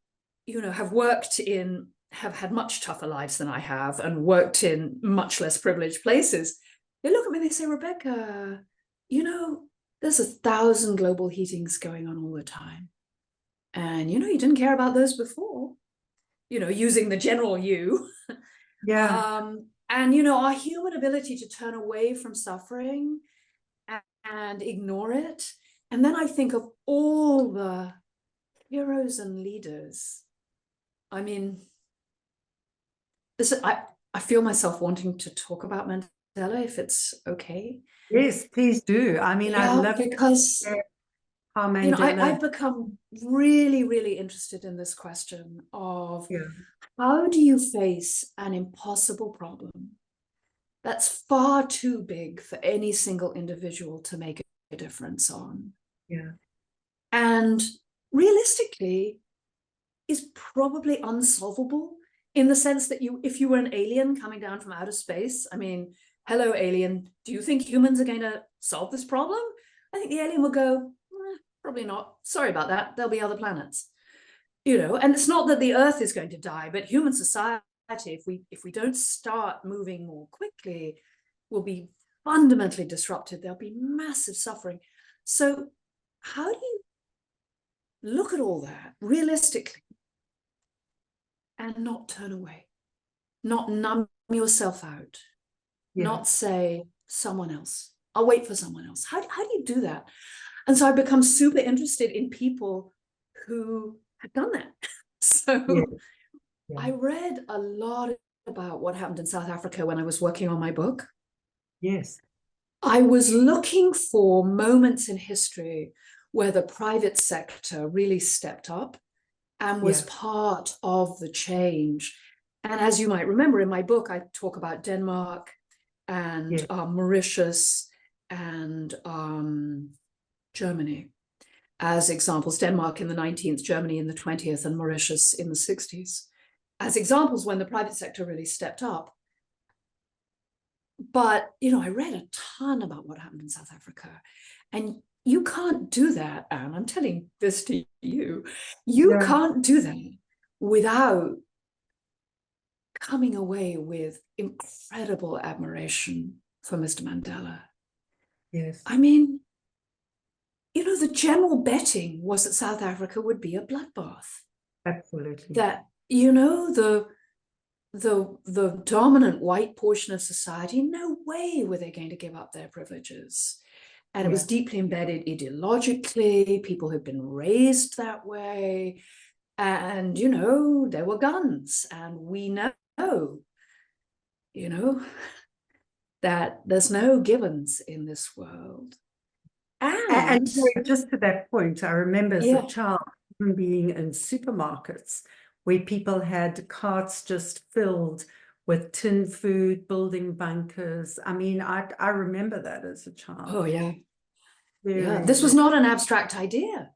Speaker 3: have had much tougher lives than I have and worked in much less privileged places, they look at me and they say, Rebecca, there's 1,000 global heatings going on all the time. And, you didn't care about those before, using the general you.
Speaker 2: Yeah.
Speaker 3: And, our human ability to turn away from suffering and ignore it. And then I think of all the heroes and leaders. I mean, I feel myself wanting to talk about Mandela, if it's okay.
Speaker 2: Yes, please do. I mean, I'd love
Speaker 3: because
Speaker 2: how Mandela...
Speaker 3: I've become really, really interested in this question of how do you face an impossible problem that's far too big for any single individual to make a difference on?
Speaker 2: Yeah.
Speaker 3: And realistically, is probably unsolvable in the sense that if you were an alien coming down from outer space, I mean, hello, alien, do you think humans are going to solve this problem? I think the alien will go, probably not. Sorry about that. There'll be other planets. And it's not that the Earth is going to die, but human society, if we don't start moving more quickly, will be fundamentally disrupted. There'll be massive suffering. So how do you look at all that realistically and not turn away, not numb yourself out, not say someone else, I'll wait for someone else? How do you do that? And so I've become super interested in people who have done that. So I read a lot about what happened in South Africa when I was working on my book.
Speaker 2: Yes.
Speaker 3: I was looking for moments in history where the private sector really stepped up and was part of the change. And as you might remember, in my book, I talk about Denmark and Mauritius and Germany as examples. Denmark in the 19th, Germany in the 20th, and Mauritius in the 60s, as examples when the private sector really stepped up. But, I read a ton about what happened in South Africa, and you can't do that, Anne. I'm telling this to you. You can't do that without coming away with incredible admiration for Mr. Mandela.
Speaker 2: Yes.
Speaker 3: I mean, you know, the general betting was that South Africa would be a bloodbath.
Speaker 2: Absolutely.
Speaker 3: That, you know, the dominant white portion of society, no way were they going to give up their privileges. And it was deeply embedded ideologically. People had been raised that way. And, you know, there were guns. And we know, you know, that there's no givens in this world.
Speaker 2: And just to that point, I remember as a child being in supermarkets where people had carts just filled with tin food, building bunkers. I mean, I remember that as a child.
Speaker 3: Oh, yeah.
Speaker 2: Very,
Speaker 3: this was not an abstract idea.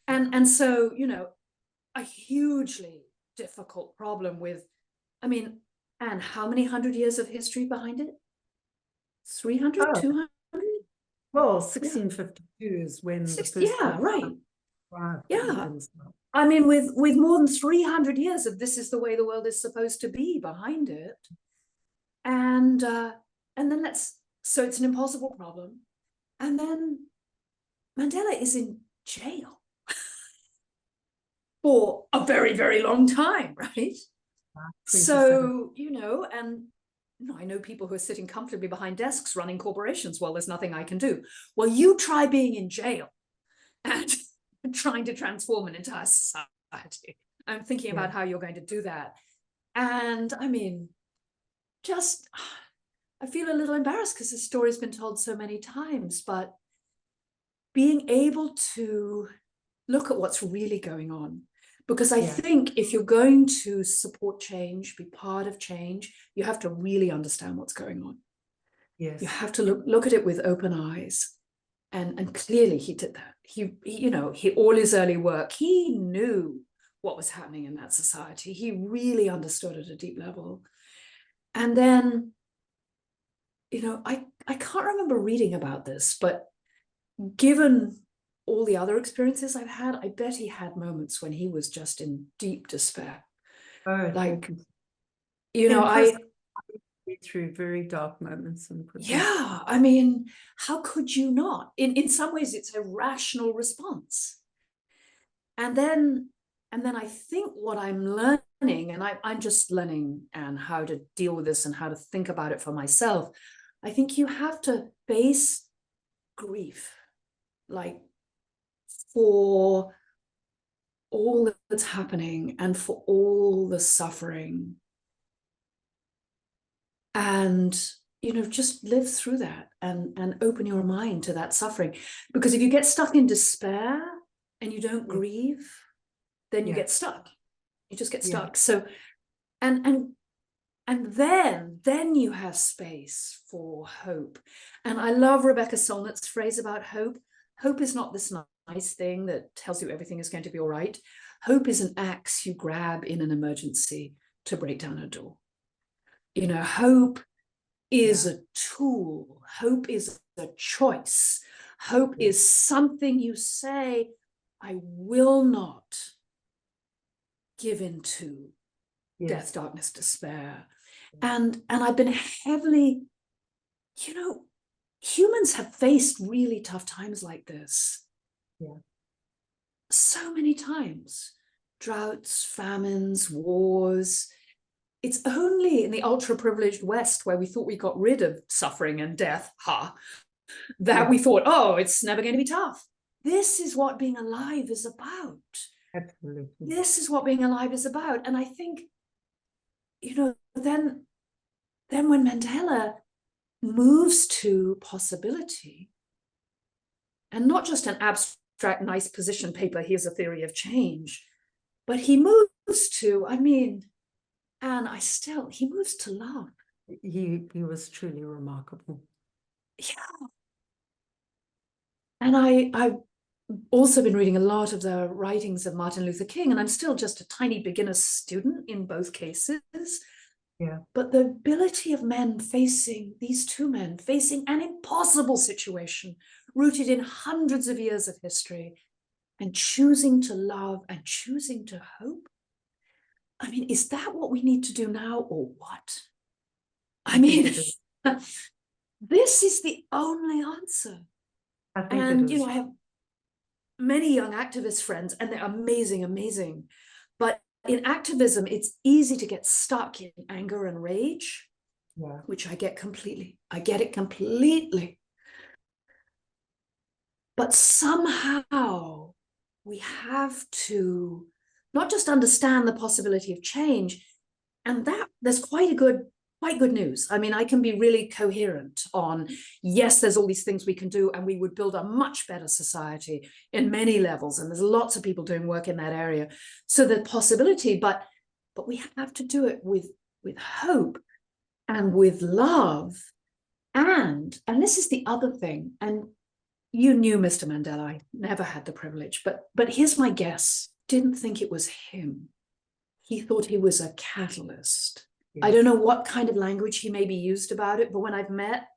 Speaker 3: And so, you know, a hugely difficult problem with, I mean, Anne, how many 100 years of history behind it? 300, 200?
Speaker 2: Well, 1652 is when the first
Speaker 3: right.
Speaker 2: Yeah.
Speaker 3: I mean, with more than 300 years of this is the way the world is supposed to be behind it. And then so it's an impossible problem. And then Mandela is in jail for a very, very long time, right? So, you know, and I know people who are sitting comfortably behind desks running corporations. Well, there's nothing I can do. Well, you try being in jail and trying to transform an entire society. I'm thinking about how you're going to do that. And I mean, just, I feel a little embarrassed because the story's been told so many times, but being able to look at what's really going on. Because I think if you're going to support change, be part of change, you have to really understand what's going on.
Speaker 2: Yes.
Speaker 3: You have to look at it with open eyes. And clearly he did that. He you know, all his early work, he knew what was happening in that society. He really understood at a deep level. And then, you know, I can't remember reading about this, but given all the other experiences I've had, I bet he had moments when he was just in deep despair. Like, you know, I
Speaker 2: through very dark moments.
Speaker 3: I mean, how could you not? In some ways, it's a rational response. And then I think what I'm learning, and I'm just learning and how to deal with this and how to think about it for myself. I think you have to face grief, like, for all that's happening and for all the suffering. And, you know, just live through that and open your mind to that suffering. Because if you get stuck in despair and you don't grieve, then you get stuck. You just get stuck. So, and then you have space for hope. And I love Rebecca Solnit's phrase about hope. Hope is not this nice thing that tells you everything is going to be all right. Hope is an axe you grab in an emergency to break down a door. You know, hope is a tool. Hope is a choice. Hope is something you say, I will not give in to death, darkness, despair. And I've been heavily, you know, humans have faced really tough times like this. So many times. Droughts, famines, wars. It's only in the ultra-privileged West, where we thought we got rid of suffering and death, that we thought, oh, it's never going to be tough. This is what being alive is about.
Speaker 2: Absolutely.
Speaker 3: This is what being alive is about. And I think, you know, then when Mandela moves to possibility, and not just an abstract, nice position paper, here's a theory of change, but he moves to, I mean, and he moves to love.
Speaker 2: He was truly remarkable.
Speaker 3: Yeah. And I've also been reading a lot of the writings of Martin Luther King, and I'm still just a tiny beginner student in both cases. But the ability of these two men facing an impossible situation rooted in hundreds of years of history and choosing to love and choosing to hope. I mean, is that what we need to do now or what? I mean, this is the only answer.
Speaker 2: I think
Speaker 3: And,
Speaker 2: it is.
Speaker 3: I have many young activist friends, and they're amazing, amazing. But in activism, it's easy to get stuck in anger and rage, which I get completely. I get it completely. But somehow we have to not just understand the possibility of change, and that there's quite good news. I mean, I can be really coherent on, yes, there's all these things we can do, and we would build a much better society in many levels. And there's lots of people doing work in that area. So the possibility, but we have to do it with hope and with love. And this is the other thing. And you knew Mr. Mandela. I never had the privilege, but here's my guess. Didn't think it was him. He thought he was a catalyst. I don't know what kind of language he maybe used about it, but when I've met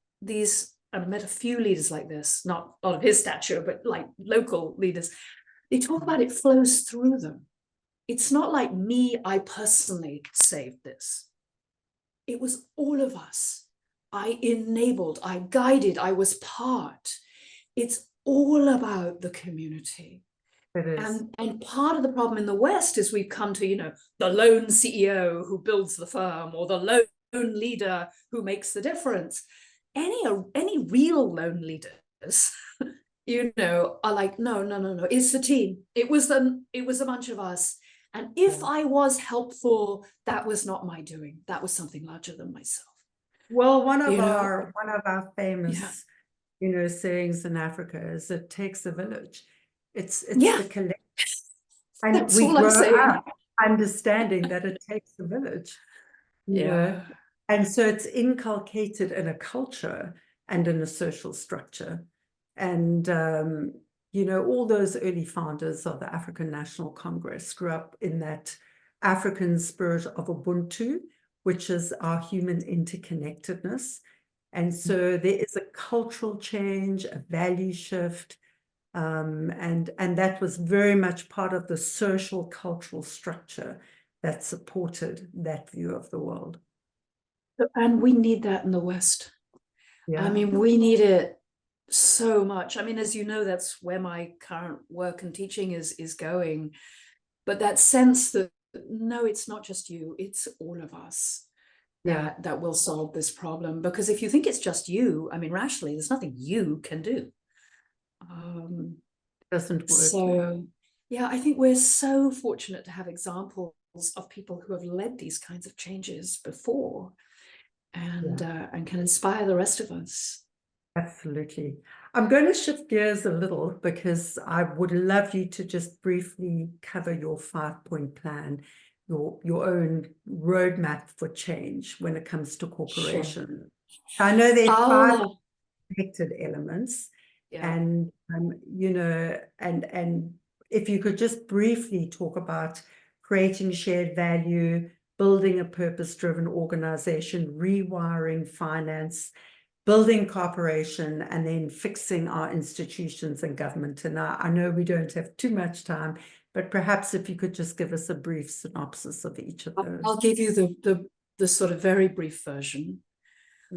Speaker 3: I've met a few leaders like this, not of his stature, but like local leaders, they talk about it flows through them. It's not like me, I personally saved this. It was all of us. I enabled, I guided, I was part. It's all about the community.
Speaker 2: It is.
Speaker 3: And part of the problem in the West is we've come to, the lone CEO who builds the firm, or the lone leader who makes the difference. Any real lone leaders, are like, no. It's the team. It was a bunch of us. And if I was helpful, that was not my doing. That was something larger than myself.
Speaker 2: Well, one of our famous, sayings in Africa is, it takes a village. It's the collective. And
Speaker 3: that's
Speaker 2: we
Speaker 3: all
Speaker 2: grow
Speaker 3: I'm saying.
Speaker 2: up understanding that it takes a village. You know? And so it's inculcated in a culture and in a social structure. And all those early founders of the African National Congress grew up in that African spirit of Ubuntu, which is our human interconnectedness. And so there is a cultural change, a value shift, and that was very much part of the social cultural structure that supported that view of the world.
Speaker 3: And we need that in the West.
Speaker 2: Yeah.
Speaker 3: I mean, we need it so much. I mean, as you know, that's where my current work and teaching is going. But that sense that, no, it's not just you, it's all of us that will solve this problem. Because if you think it's just you, I mean, rationally, there's nothing you can do.
Speaker 2: Doesn't work.
Speaker 3: So, I think we're so fortunate to have examples of people who have led these kinds of changes before, and can inspire the rest of us.
Speaker 2: Absolutely. I'm going to shift gears a little, because I would love you to just briefly cover your 5-point plan, your own roadmap for change when it comes to corporation. Sure. I know there are 5 connected elements, and and if you could just briefly talk about creating shared value, building a purpose-driven organization, rewiring finance, building cooperation, and then fixing our institutions and government. And I know we don't have too much time, but perhaps if you could just give us a brief synopsis of each of those.
Speaker 3: I'll give you the sort of very brief version.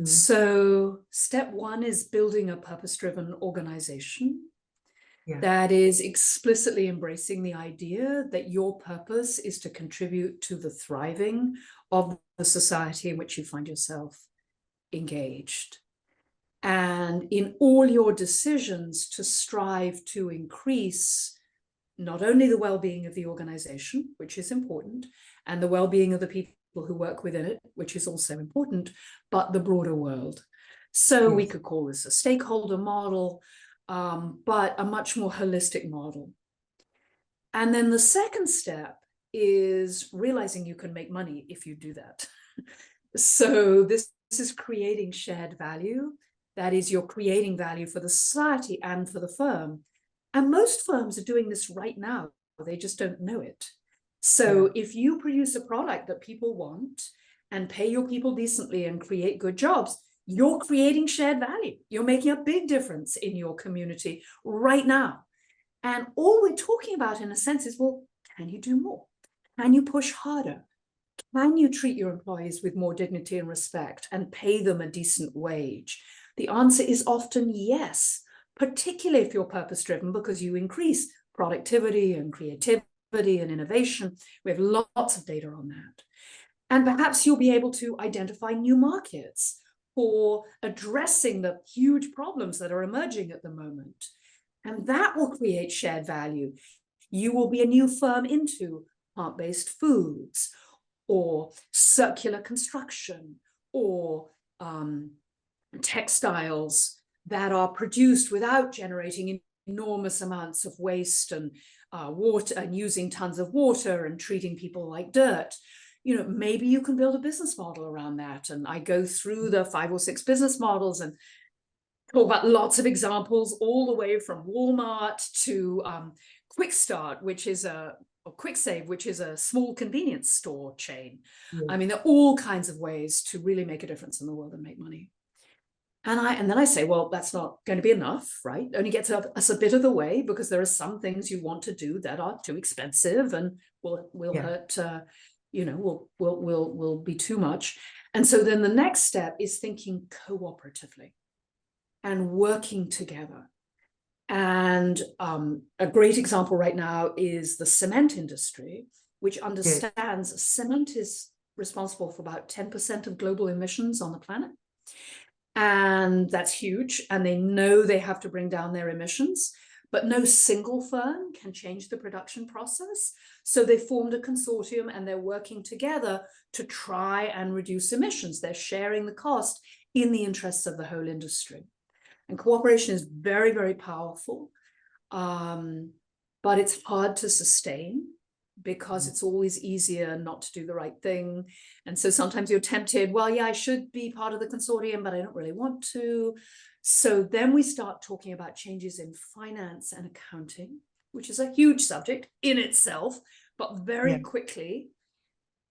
Speaker 3: So step 1 is building a purpose-driven organization that is explicitly embracing the idea that your purpose is to contribute to the thriving of the society in which you find yourself engaged. And in all your decisions to strive to increase not only the well-being of the organization, which is important, and the well-being of the people who work within it, which is also important, but the broader world. So we could call this a stakeholder model, but a much more holistic model. And then the second step is realizing you can make money if you do that. So this is creating shared value. That is, you're creating value for the society and for the firm. And most firms are doing this right now. They just don't know it. So if you produce a product that people want and pay your people decently and create good jobs, you're creating shared value. You're making a big difference in your community right now. And all we're talking about, in a sense, is, well, can you do more? Can you push harder? can you treat your employees with more dignity and respect and pay them a decent wage? The answer is often yes, particularly if you're purpose-driven, because you increase productivity and creativity and innovation. We have lots of data on that. And perhaps you'll be able to identify new markets for addressing the huge problems that are emerging at the moment. And that will create shared value. You will be a new firm into plant-based foods, or circular construction, or textiles that are produced without generating enormous amounts of waste and water, and using tons of water and treating people like dirt. You know, maybe you can build a business model around that. And I go through the 5 or 6 business models and talk about lots of examples, all the way from Walmart to Quick Start, which is or Quick Save, which is a small convenience store chain.
Speaker 2: Yeah.
Speaker 3: I mean, there are all kinds of ways to really make a difference in the world and make money. And then I say, well, that's not going to be enough, right? It only gets us a bit of the way, because there are some things you want to do that are too expensive and will hurt, you know, will be too much. And so then the next step is thinking cooperatively and working together. And a great example right now is the cement industry, which understands cement is responsible for about 10% of global emissions on the planet. And that's huge. And they know they have to bring down their emissions, but no single firm can change the production process. So they formed a consortium and they're working together to try and reduce emissions. They're sharing the cost in the interests of the whole industry. And cooperation is very, very powerful, but it's hard to sustain, because it's always easier not to do the right thing. And so sometimes you're tempted, well, yeah, I should be part of the consortium, but I don't really want to. So then we start talking about changes in finance and accounting, which is a huge subject in itself, but very quickly,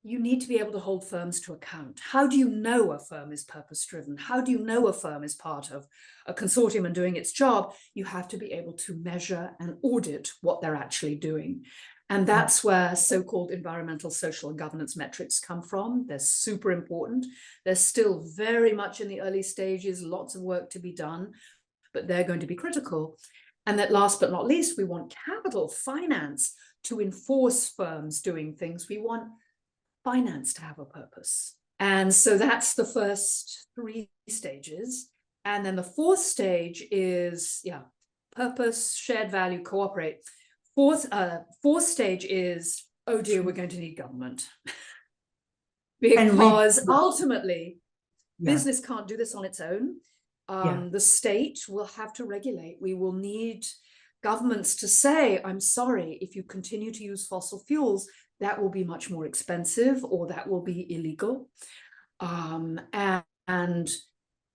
Speaker 3: you need to be able to hold firms to account. How do you know a firm is purpose-driven? How do you know a firm is part of a consortium and doing its job? You have to be able to measure and audit what they're actually doing. And that's where so-called environmental, social, and governance metrics come from. They're super important. They're still very much in the early stages, lots of work to be done, but they're going to be critical. And that last but not least, we want capital, finance, to enforce firms doing things. We want finance to have a purpose. And so that's the first 3 stages. And then the 4th stage is, purpose, shared value, cooperate. Fourth stage is, oh dear, we're going to need government. Because ultimately, business can't do this on its own. The state will have to regulate. We will need governments to say, I'm sorry, if you continue to use fossil fuels, that will be much more expensive, or that will be illegal. And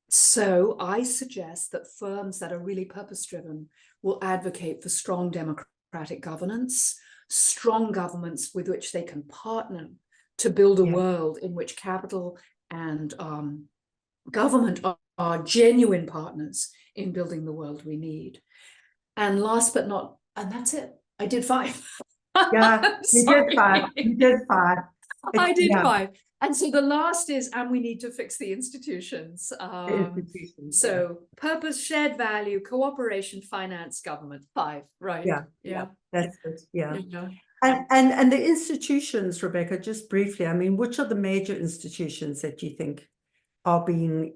Speaker 3: so I suggest that firms that are really purpose-driven will advocate for strong democratic governance, strong governments with which they can partner to build a world in which capital and government are genuine partners in building the world we need. And last but not, and that's it. I did 5.
Speaker 2: Yeah, you did 5. You did 5.
Speaker 3: I did 5. And so the last is, and we need to fix the institutions. So purpose, shared value, cooperation, finance, government. 5, right?
Speaker 2: Yeah, that's it. Yeah. And the institutions, Rebecca, just briefly, I mean, which are the major institutions that you think are being,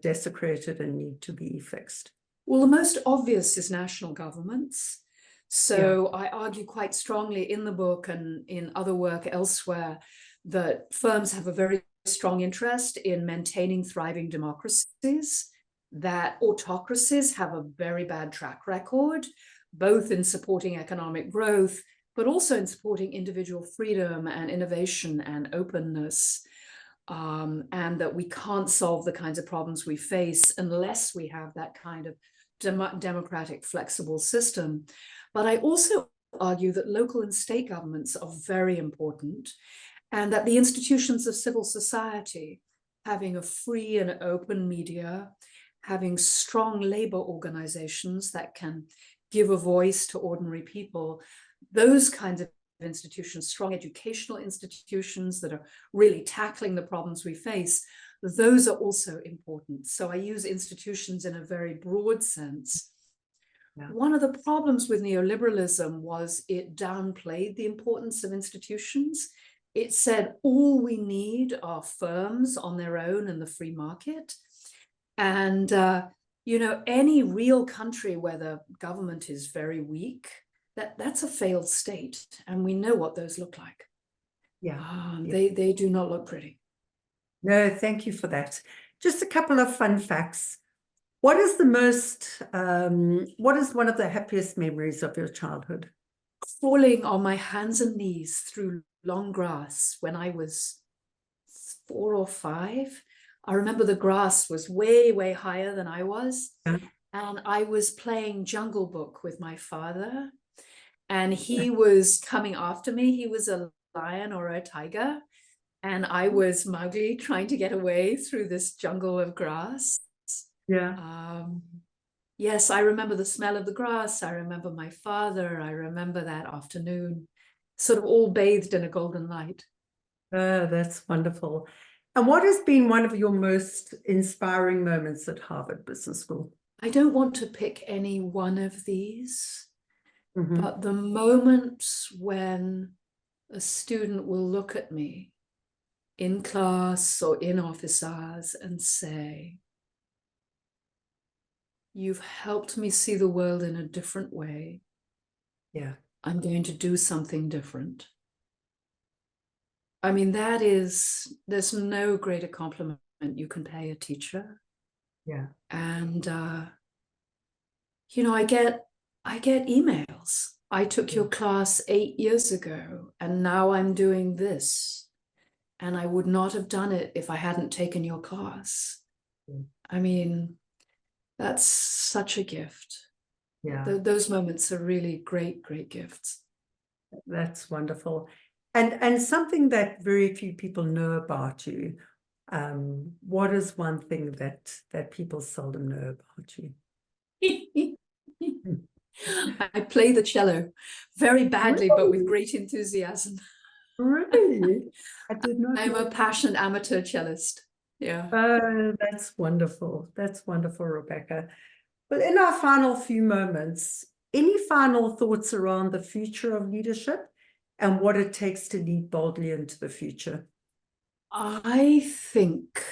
Speaker 2: desecrated and need to be fixed?
Speaker 3: Well, the most obvious is national governments. So I argue quite strongly in the book and in other work elsewhere that firms have a very strong interest in maintaining thriving democracies, that autocracies have a very bad track record, both in supporting economic growth, but also in supporting individual freedom and innovation and openness, and that we can't solve the kinds of problems we face unless we have that kind of democratic, flexible system. But I also argue that local and state governments are very important, and that the institutions of civil society, having a free and open media, having strong labor organizations that can give a voice to ordinary people, those kinds of institutions, strong educational institutions that are really tackling the problems we face, those are also important. So I use institutions in a very broad sense. Yeah. One of the problems with neoliberalism was it downplayed the importance of institutions. It said all we need are firms on their own and the free market. And, any real country where the government is very weak, that's a failed state. And we know what those look like.
Speaker 2: Yeah.
Speaker 3: They do not look pretty.
Speaker 2: No, thank you for that. Just a couple of fun facts. What is one of the happiest memories of your childhood?
Speaker 3: Crawling on my hands and knees through long grass when I was 4 or 5. I remember the grass was way, way higher than I was. Yeah. And I was playing Jungle Book with my father. And he was coming after me. He was a lion or a tiger. And I was Mowgli trying to get away through this jungle of grass. Yeah. Yes, I remember the smell of the grass. I remember my father. I remember that afternoon, sort of all bathed in a golden light.
Speaker 2: Oh, that's wonderful. And what has been one of your most inspiring moments at Harvard Business School?
Speaker 3: I don't want to pick any one of these, but the moments when a student will look at me in class or in office hours and say, "You've helped me see the world in a different way.
Speaker 2: Yeah.
Speaker 3: I'm going to do something different." I mean, there's no greater compliment you can pay a teacher.
Speaker 2: Yeah.
Speaker 3: And, I get emails. I took your class 8 years ago, and now I'm doing this. And I would not have done it if I hadn't taken your class. I mean, that's such a gift.
Speaker 2: Yeah.
Speaker 3: Those moments are really great, great gifts.
Speaker 2: That's wonderful. And something that very few people know about you. What is one thing that people seldom know about you?
Speaker 3: I play the cello very badly, but with great enthusiasm.
Speaker 2: Really? I did not.
Speaker 3: I'm a passionate amateur cellist. Yeah.
Speaker 2: Oh, that's wonderful. That's wonderful, Rebecca. Well, in our final few moments, any final thoughts around the future of leadership and what it takes to lead boldly into the future?
Speaker 3: I think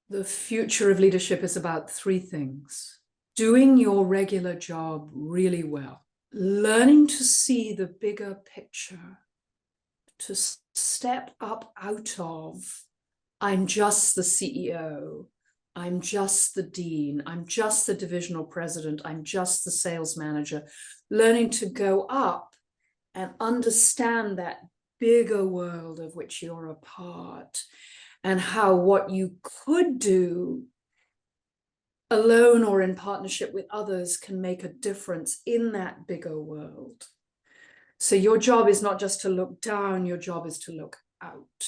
Speaker 3: the future of leadership is about 3 things. Doing your regular job really well, learning to see the bigger picture, to step up out of, I'm just the CEO, I'm just the dean, I'm just the divisional president, I'm just the sales manager, learning to go up and understand that bigger world of which you're a part, and how what you could do alone or in partnership with others can make a difference in that bigger world. So your job is not just to look down, your job is to look out.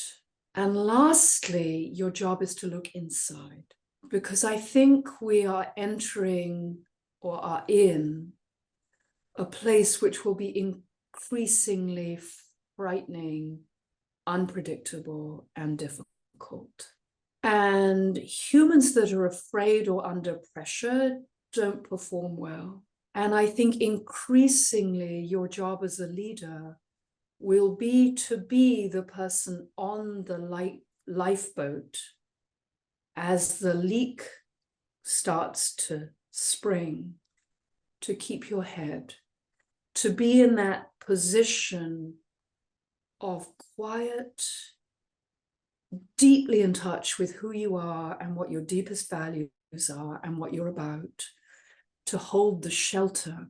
Speaker 3: And lastly, your job is to look inside, because I think we are entering or are in a place which will be increasingly frightening, unpredictable, and difficult. And humans that are afraid or under pressure don't perform well. And I think increasingly your job as a leader will be to be the person on the lifeboat as the leak starts to spring, to keep your head, to be in that position of quiet, deeply in touch with who you are and what your deepest values are and what you're about, to hold the shelter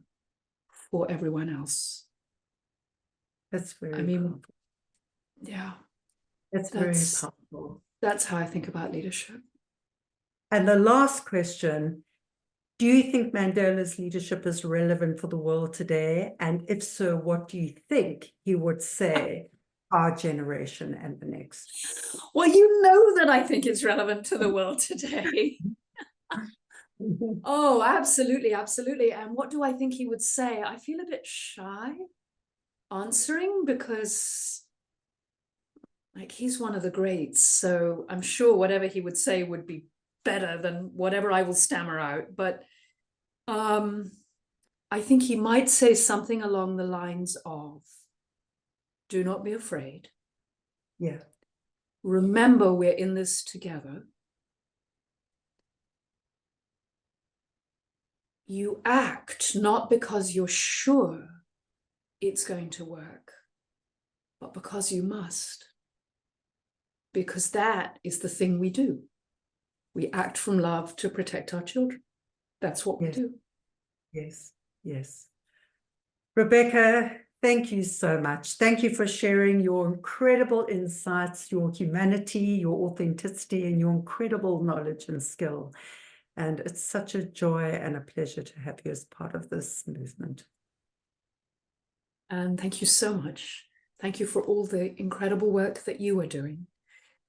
Speaker 3: for everyone else.
Speaker 2: That's very powerful.
Speaker 3: Yeah.
Speaker 2: That's very powerful.
Speaker 3: That's how I think about leadership.
Speaker 2: And the last question, do you think Mandela's leadership is relevant for the world today? And if so, what do you think he would say our generation and the next?
Speaker 3: Well, you know that I think it's relevant to the world today. Oh, absolutely, absolutely. And what do I think he would say? I feel a bit shy. answering because like he's one of the greats. So I'm sure whatever he would say would be better than whatever I will stammer out. But I think he might say something along the lines of, do not be afraid.
Speaker 2: Yeah.
Speaker 3: Remember, we're in this together. You act not because you're sure it's going to work, but because you must. Because that is the thing we do. We act from love to protect our children. That's what we do.
Speaker 2: Yes, yes. Rebecca, thank you so much. Thank you for sharing your incredible insights, your humanity, your authenticity, and your incredible knowledge and skill. And it's such a joy and a pleasure to have you as part of this movement.
Speaker 3: And thank you so much. Thank you for all the incredible work that you are doing,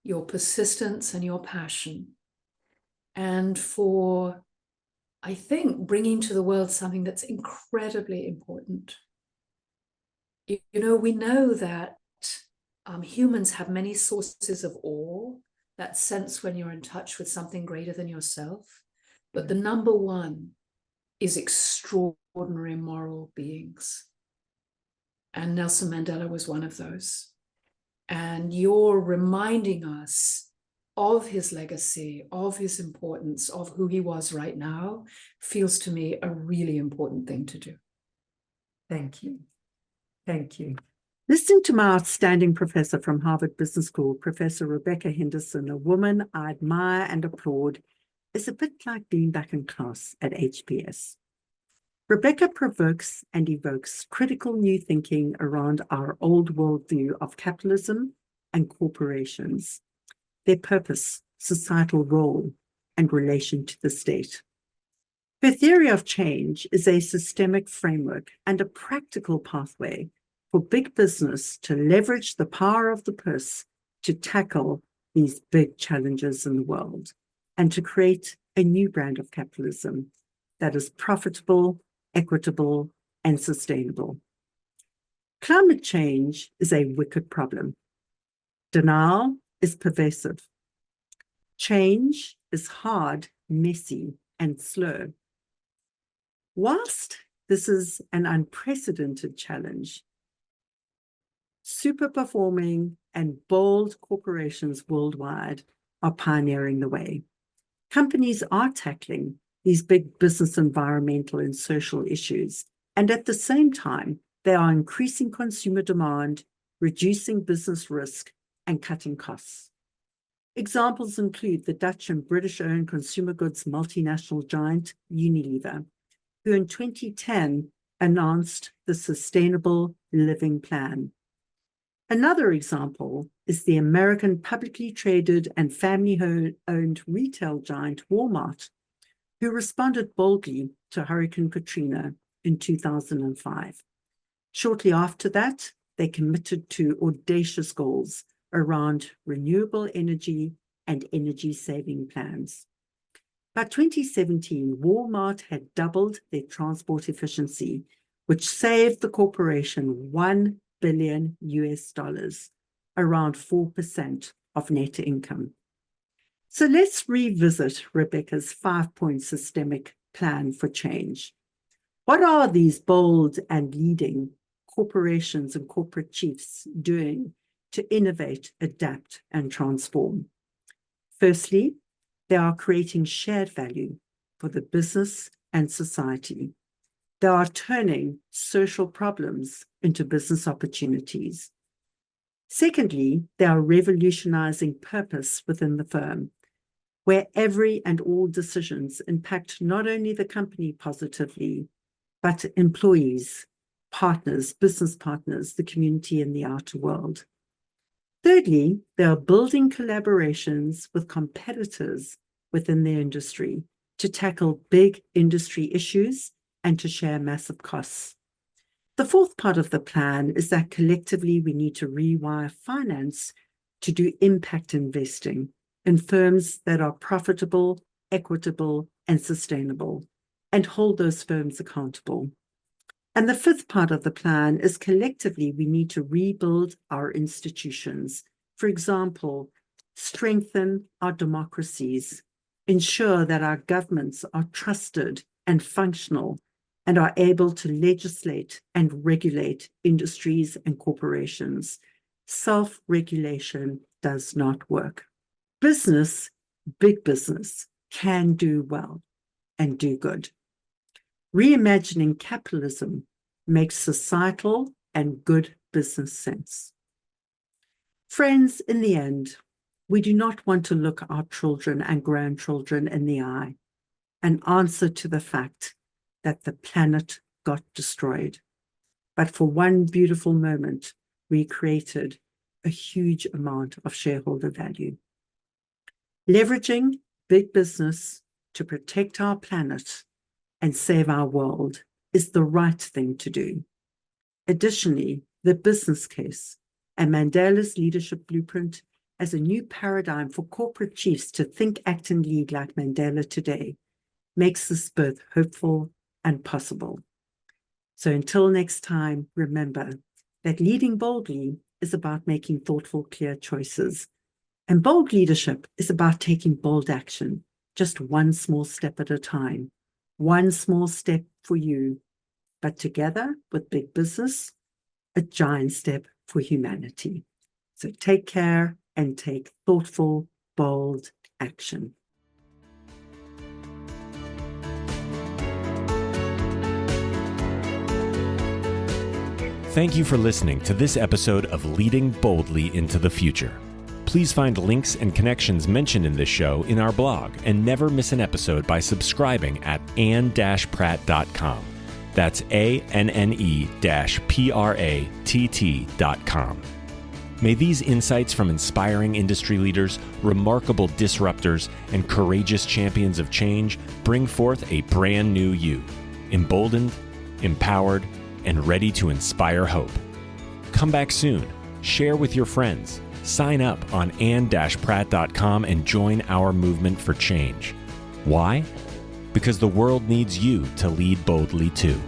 Speaker 3: your persistence and your passion, and for, I think, bringing to the world something that's incredibly important. You know, we know that humans have many sources of awe, that sense when you're in touch with something greater than yourself. But the number one is extraordinary moral beings. And Nelson Mandela was one of those. And you're reminding us of his legacy, of his importance, of who he was right now, feels to me a really important thing to do.
Speaker 2: Thank you. Thank you. Listening to my outstanding professor from Harvard Business School, Professor Rebecca Henderson, a woman I admire and applaud, is a bit like being back in class at HPS. Rebecca provokes and evokes critical new thinking around our old worldview of capitalism and corporations, their purpose, societal role, and relation to the state. Her theory of change is a systemic framework and a practical pathway for big business to leverage the power of the purse to tackle these big challenges in the world and to create a new brand of capitalism that is profitable, equitable, and sustainable. Climate change is a wicked problem. Denial is pervasive. Change is hard, messy, and slow. Whilst this is an unprecedented challenge, super-performing and bold corporations worldwide are pioneering the way. Companies are tackling these big business, environmental, and social issues, and at the same time, they are increasing consumer demand, reducing business risk, and cutting costs. Examples include the Dutch and British-owned consumer goods multinational giant Unilever, who in 2010 announced the Sustainable Living Plan. Another example is the American publicly traded and family-owned retail giant Walmart, who responded boldly to Hurricane Katrina in 2005. Shortly after that, they committed to audacious goals around renewable energy and energy-saving plans. By 2017, Walmart had doubled their transport efficiency, which saved the corporation $1 billion, around 4% of net income. So let's revisit Rebecca's 5-point systemic plan for change. What are these bold and leading corporations and corporate chiefs doing to innovate, adapt, and transform? Firstly, they are creating shared value for the business and society. They are turning social problems into business opportunities. Secondly, they are revolutionizing purpose within the firm, where every and all decisions impact not only the company positively, but employees, partners, business partners, the community, and the outer world. Thirdly, they are building collaborations with competitors within their industry to tackle big industry issues and to share massive costs. The fourth part of the plan is that collectively we need to rewire finance to do impact investing in firms that are profitable, equitable, and sustainable, and hold those firms accountable. And the fifth part of the plan is collectively we need to rebuild our institutions. For example, strengthen our democracies, ensure that our governments are trusted and functional and are able to legislate and regulate industries and corporations. Self-regulation does not work. Business, big business, can do well and do good. Reimagining capitalism makes societal and good business sense. Friends, in the end, we do not want to look our children and grandchildren in the eye and answer to the fact that the planet got destroyed. But for one beautiful moment, we created a huge amount of shareholder value. Leveraging big business to protect our planet and save our world is the right thing to do. Additionally, the business case and Mandela's leadership blueprint as a new paradigm for corporate chiefs to think, act, and lead like Mandela today makes this both hopeful and possible. So until next time, remember that leading boldly is about making thoughtful, clear choices. And bold leadership is about taking bold action, just one small step at a time. One small step for you, but together with big business, a giant step for humanity. So take care and take thoughtful, bold action.
Speaker 1: Thank you for listening to this episode of Leading Boldly into the Future. Please find links and connections mentioned in this show in our blog and never miss an episode by subscribing at anne-pratt.com. That's ANNE-PRATT.com. May these insights from inspiring industry leaders, remarkable disruptors, and courageous champions of change bring forth a brand new you, emboldened, empowered, and ready to inspire hope. Come back soon, share with your friends, sign up on anne-pratt.com and join our movement for change. Why? Because the world needs you to lead boldly too.